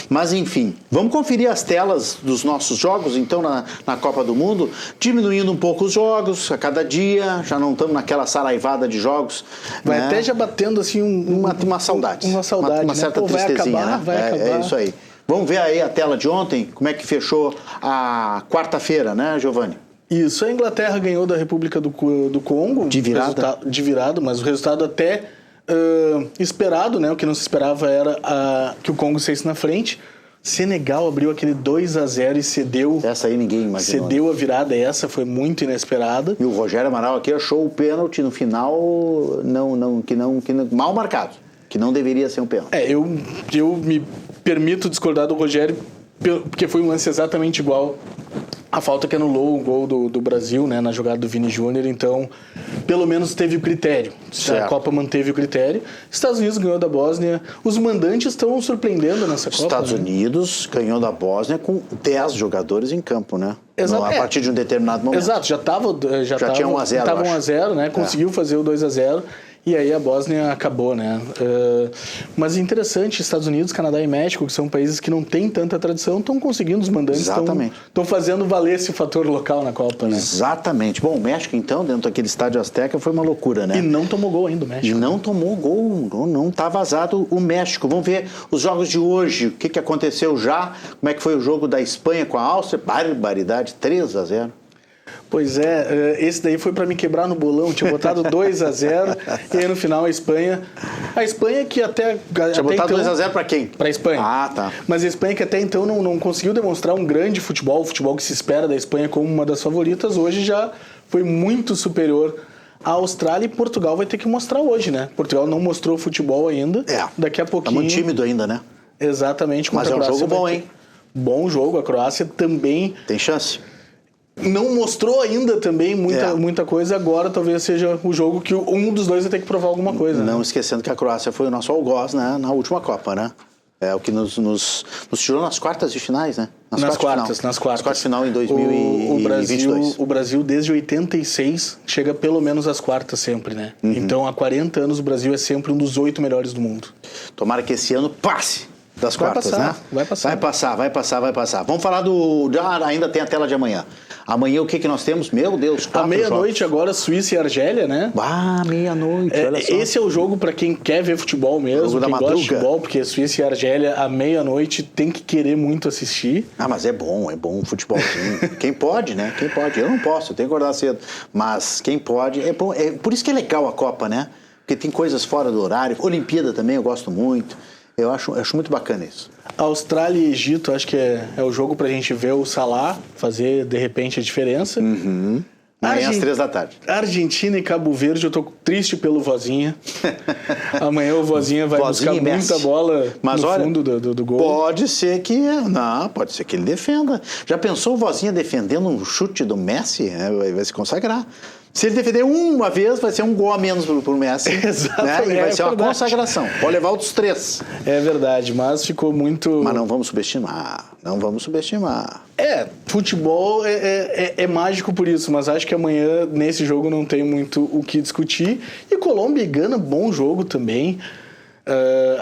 mas enfim, vamos conferir as telas dos nossos jogos, então, na Copa do Mundo, diminuindo um pouco os jogos a cada dia, já não estamos naquela saraivada de jogos. Vai, né? Até já batendo, assim, uma saudade. Uma saudade, uma certa tristezinha, né? Vai acabar. É isso aí. Vamos ver aí a tela de ontem, como é que fechou a quarta-feira, né, Giovanni? Isso, a Inglaterra ganhou da República do Congo. De virada. De virada, mas o resultado até esperado, né? O que não se esperava era que o Congo saísse na frente. Senegal abriu aquele 2-0 e cedeu. Essa aí ninguém imaginou. Cedeu a virada, essa foi muito inesperada. E o Rogério Amaral aqui achou o pênalti no final que não mal marcado, que não deveria ser um pênalti. Eu me permito discordar do Rogério, porque foi um lance exatamente igual a falta que anulou o gol do Brasil, né, na jogada do Vini Júnior. Então, pelo menos teve o critério. Certo. A Copa manteve o critério. Estados Unidos ganhou da Bósnia. Os mandantes estão surpreendendo nessa Copa. Estados Unidos ganhou da Bósnia com 10 jogadores em campo, né? Exato. A partir de um determinado momento. Exato, já tinha 1-0. Estava 1-0, né? Conseguiu fazer o 2-0. E aí a Bósnia acabou, né? Mas interessante, Estados Unidos, Canadá e México, que são países que não têm tanta tradição, estão conseguindo, os mandantes estão fazendo valer esse fator local na Copa, né? Exatamente. Bom, o México, então, dentro daquele estádio Azteca, foi uma loucura, né? E não tomou gol ainda o México. Não tomou gol, não está vazado o México. Vamos ver os jogos de hoje, o que aconteceu já, como é que foi o jogo da Espanha com a Áustria, barbaridade, 3-0. Pois é, esse daí foi para me quebrar no bolão, tinha botado 2-0 e aí no final a Espanha que até tinha botado então, 2-0 para quem? Para a Espanha. Ah, tá. Mas a Espanha que até então não conseguiu demonstrar um grande futebol, o futebol que se espera da Espanha como uma das favoritas, hoje já foi muito superior à Austrália, e Portugal vai ter que mostrar hoje, né? Portugal não mostrou futebol ainda, daqui a pouquinho... Tá muito tímido ainda, né? Exatamente. Mas é um jogo bom, hein? Bom jogo, a Croácia também... Tem chance? Não mostrou ainda também muita coisa, agora talvez seja o jogo que um dos dois vai ter que provar alguma coisa. Não, né? esquecendo que a Croácia foi o nosso algoz, né, na última Copa, né? É o que nos tirou nas quartas de finais, né? Nas quartas. Nas quartas de final em 2022. O Brasil, desde 86, chega pelo menos às quartas sempre, né? Uhum. Então, há 40 anos, o Brasil é sempre um dos 8 melhores do mundo. Tomara que esse ano passe das quartas, né? Vai passar. Vai passar. Vamos falar ainda tem a tela de amanhã. Amanhã o que nós temos? Meu Deus, 4 à meia-noite agora, Suíça e Argélia, né? Meia-noite, olha só. Esse é o jogo para quem quer ver futebol mesmo, quem gosta de futebol, porque Suíça e Argélia à meia-noite tem que querer muito assistir. Mas é bom um futebolzinho. Quem pode, né? Quem pode. Eu não posso, eu tenho que acordar cedo. Mas quem pode, é bom. É por isso que é legal a Copa, né? Porque tem coisas fora do horário. Olimpíada também eu gosto muito. Eu acho muito bacana isso. Austrália e Egito, acho que é o jogo pra gente ver o Salah fazer, de repente, a diferença. Uhum. Amanhã às 3 da tarde. Argentina e Cabo Verde, eu tô triste pelo Vozinha. Amanhã o Vozinha vai buscar muita bola no fundo do gol. Pode ser que ele defenda. Já pensou o Vozinha defendendo um chute do Messi? Vai se consagrar. Se ele defender uma vez, vai ser um gol a menos pro Messi. Exatamente. Né? E vai ser uma consagração. Pode levar outros 3. É verdade, mas ficou muito... Mas não vamos subestimar. Futebol é mágico por isso, mas acho que amanhã, nesse jogo, não tem muito o que discutir. E Colômbia e Gana, bom jogo também.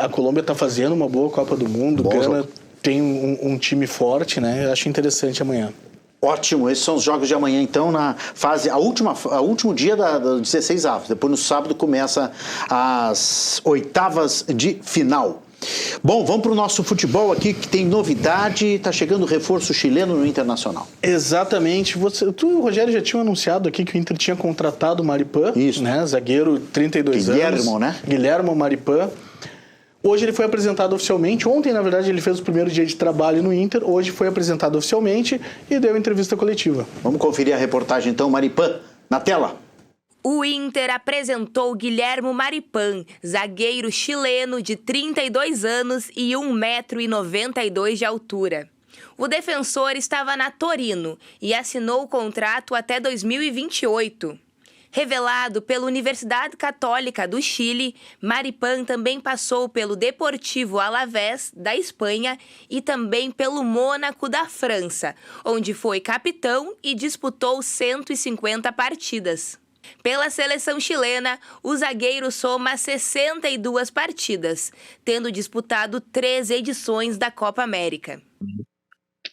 A Colômbia está fazendo uma boa Copa do Mundo. Gana tem um time forte, né? Eu acho interessante amanhã. Ótimo, esses são os jogos de amanhã, então, na fase, a último dia da 16 avos. Depois, no sábado, começa as oitavas de final. Bom, vamos para o nosso futebol aqui, que tem novidade. Está chegando o reforço chileno no Internacional. Exatamente. Tu e o Rogério já tinham anunciado aqui que o Inter tinha contratado o Maripan. Isso. Né? Zagueiro, 32 anos. Guilhermo Maripan. Hoje ele foi apresentado oficialmente. Ontem, na verdade, ele fez o primeiro dia de trabalho no Inter. Hoje foi apresentado oficialmente e deu entrevista coletiva. Vamos conferir a reportagem, então, Maripan, na tela. O Inter apresentou Guilhermo Maripan, zagueiro chileno de 32 anos e 1,92 m de altura. O defensor estava na Torino e assinou o contrato até 2028. Revelado pela Universidade Católica do Chile, Maripan também passou pelo Deportivo Alavés, da Espanha, e também pelo Mônaco, da França, onde foi capitão e disputou 150 partidas. Pela seleção chilena, o zagueiro soma 62 partidas, tendo disputado 3 edições da Copa América.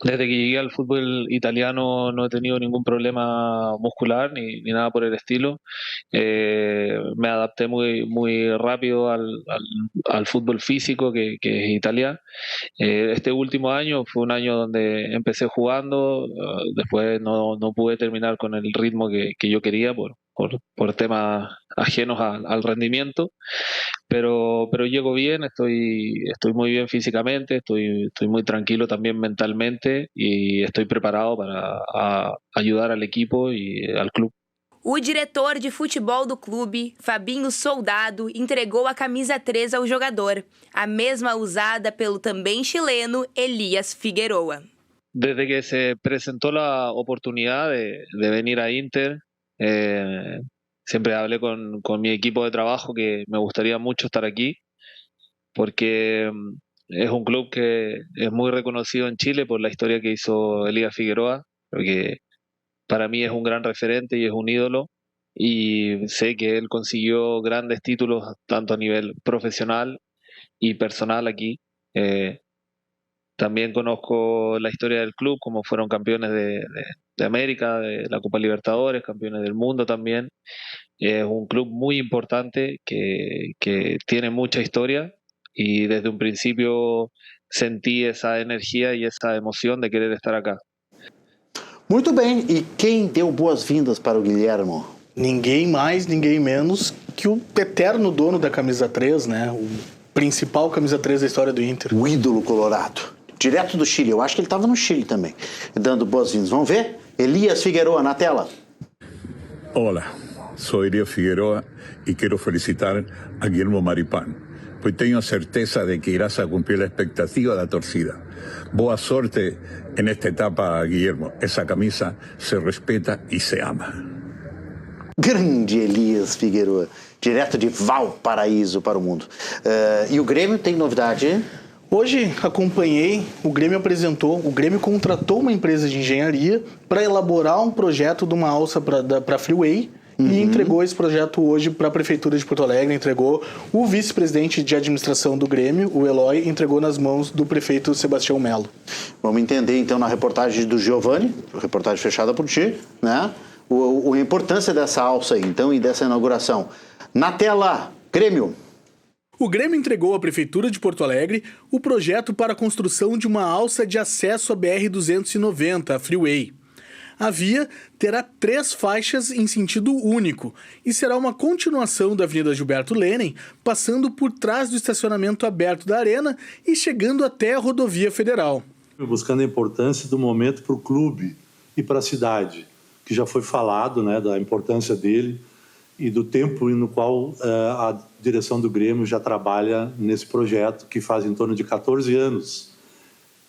Desde que llegué al fútbol italiano no he tenido ningún problema muscular ni nada por el estilo. Me adapté muy rápido al fútbol físico que es Italia. Este último año fue un año donde empecé jugando, después no pude terminar con el ritmo que yo quería por temas ajenos al rendimiento, pero llego bien, estoy muy bien físicamente, estoy muy tranquilo también mentalmente y estoy preparado para ayudar al equipo y al club. O diretor de futebol do clube, Fabinho Soldado, entregou a camisa 3 ao jogador, a mesma usada pelo também chileno Elías Figueroa. Desde que se presentó la oportunidad de venir a Inter, siempre hablé con mi equipo de trabajo que me gustaría mucho estar aquí, porque es un club que es muy reconocido en Chile por la historia que hizo Elías Figueroa, porque para mí es un gran referente y es un ídolo, y sé que él consiguió grandes títulos tanto a nivel profesional y personal aquí. También conozco la historia del club, como fueron campeones de América, de la Copa Libertadores, campeones del mundo también. Es un club muy importante que tiene mucha historia y desde un principio sentí esa energía y esa emoción de querer estar acá. Muito bem, e quem deu boas-vindas para o Guilhermo? Ninguém mais, ninguém menos que o eterno dono da camisa 3, né? O principal camisa 3 da história do Inter. O ídolo colorado, direto do Chile. Eu acho que ele estava no Chile também, dando boas-vindas. Vamos ver? Elías Figueroa na tela. Hola, soy Elías Figueroa y quiero felicitar a Guillermo Maripán, pues tengo certeza de que irás a cumplir la expectativa da torcida. Boa sorte en esta etapa, Guillermo. Esa camisa se respeta y se ama. Grande Elías Figueroa, direto de Valparaíso para o mundo. E o Grêmio tem novidade? Hoje acompanhei, o Grêmio contratou uma empresa de engenharia para elaborar um projeto de uma alça para Freeway e entregou esse projeto hoje para a Prefeitura de Porto Alegre, entregou o vice-presidente de administração do Grêmio, o Eloy, entregou nas mãos do prefeito Sebastião Melo. Vamos entender então na reportagem do Giovanni, reportagem fechada por ti, né? A importância dessa alça aí, então, e dessa inauguração. Na tela, Grêmio. O Grêmio entregou à Prefeitura de Porto Alegre o projeto para a construção de uma alça de acesso à BR-290, a Freeway. A via terá 3 faixas em sentido único e será uma continuação da Avenida Gilberto Lenin, passando por trás do estacionamento aberto da Arena e chegando até a Rodovia Federal. Buscando a importância do momento para o clube e para a cidade, que já foi falado, né, da importância dele e do tempo no qual a direção do Grêmio já trabalha nesse projeto, que faz em torno de 14 anos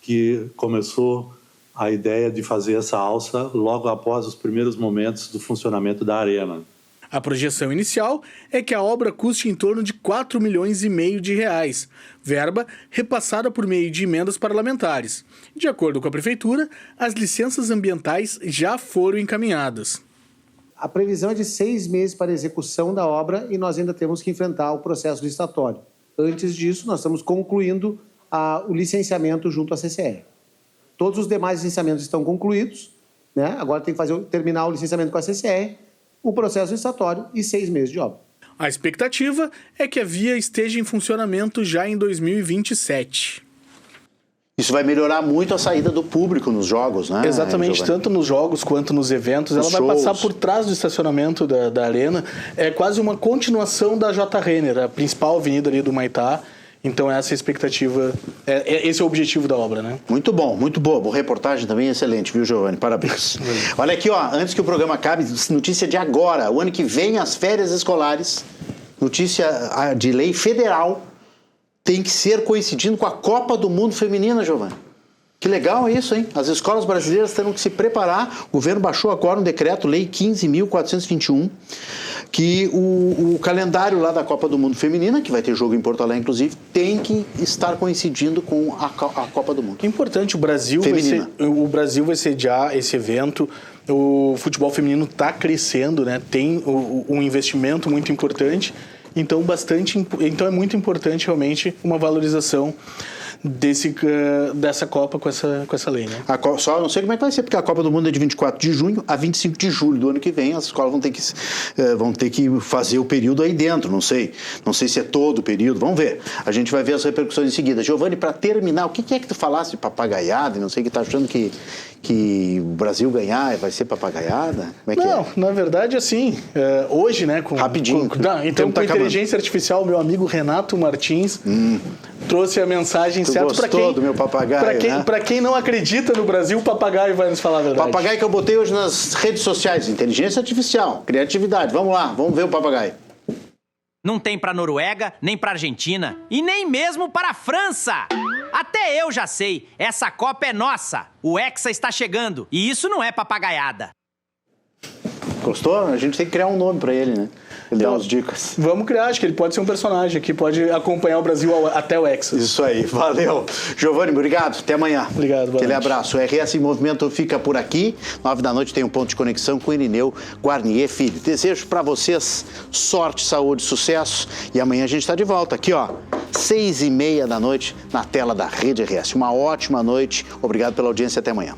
que começou a ideia de fazer essa alça logo após os primeiros momentos do funcionamento da Arena. A projeção inicial é que a obra custe em torno de R$4,5 milhões, verba repassada por meio de emendas parlamentares. De acordo com a Prefeitura, as licenças ambientais já foram encaminhadas. A previsão é de 6 meses para a execução da obra e nós ainda temos que enfrentar o processo licitatório. Antes disso, nós estamos concluindo o licenciamento junto à CCR. Todos os demais licenciamentos estão concluídos, né? Agora tem que terminar o licenciamento com a CCR, o processo licitatório e 6 meses de obra. A expectativa é que a via esteja em funcionamento já em 2027. Isso vai melhorar muito a saída do público nos jogos, né? Exatamente, tanto nos jogos quanto nos eventos. Ela vai passar por trás do estacionamento da Arena. É quase uma continuação da J. Renner, a principal avenida ali do Maitá. Então essa é a expectativa, esse é o objetivo da obra, né? Muito bom, muito boa. Boa reportagem também, excelente, viu, Giovanni? Parabéns. Olha aqui, ó, antes que o programa acabe, notícia de agora. O ano que vem, as férias escolares, notícia de lei federal, tem que ser coincidindo com a Copa do Mundo Feminina, Giovanni. Que legal isso, hein? As escolas brasileiras terão que se preparar. O governo baixou agora um decreto, Lei 15.421, que o calendário lá da Copa do Mundo Feminina, que vai ter jogo em Porto Alegre, inclusive, tem que estar coincidindo com a Copa do Mundo. Importante, o Brasil vai sediar esse evento. O futebol feminino está crescendo, né? Tem um investimento muito importante. Então é muito importante realmente uma valorização dessa Copa com essa lei, né? Só não sei como é que vai ser, porque a Copa do Mundo é de 24 de junho a 25 de julho do ano que vem. As escolas vão ter que fazer o período aí dentro, não sei se é todo o período, vamos ver. A gente vai ver as repercussões em seguida. Giovanni, para terminar, o que é que tu falasse de papagaiada? Não sei o que tá achando que o Brasil ganhar vai ser papagaiada? Como é que não, na verdade, assim, hoje, né? Rapidinho. Então, com inteligência artificial, meu amigo Renato Martins trouxe a mensagem certa para quem... do meu papagaio, Para quem não acredita no Brasil, o papagaio vai nos falar a verdade. O papagaio que eu botei hoje nas redes sociais, inteligência artificial, criatividade. Vamos lá, vamos ver o papagaio. Não tem para Noruega, nem para Argentina e nem mesmo para a França. Até eu já sei, essa Copa é nossa. O Hexa está chegando e isso não é papagaiada. Gostou? A gente tem que criar um nome para ele, né? Ele dá umas dicas. Vamos criar, acho que ele pode ser um personagem que pode acompanhar o Brasil até o Hexa. Isso aí, valeu. Giovanni, obrigado. Até amanhã. Obrigado, boa Aquele noite. abraço. O RS em Movimento fica por aqui. 9h tem um ponto de conexão com o Irineu Guarnier Filho. Desejo para vocês sorte, saúde, sucesso. E amanhã a gente está de volta aqui, ó. 6h30 na tela da Rede RS. Uma ótima noite. Obrigado pela audiência. Até amanhã.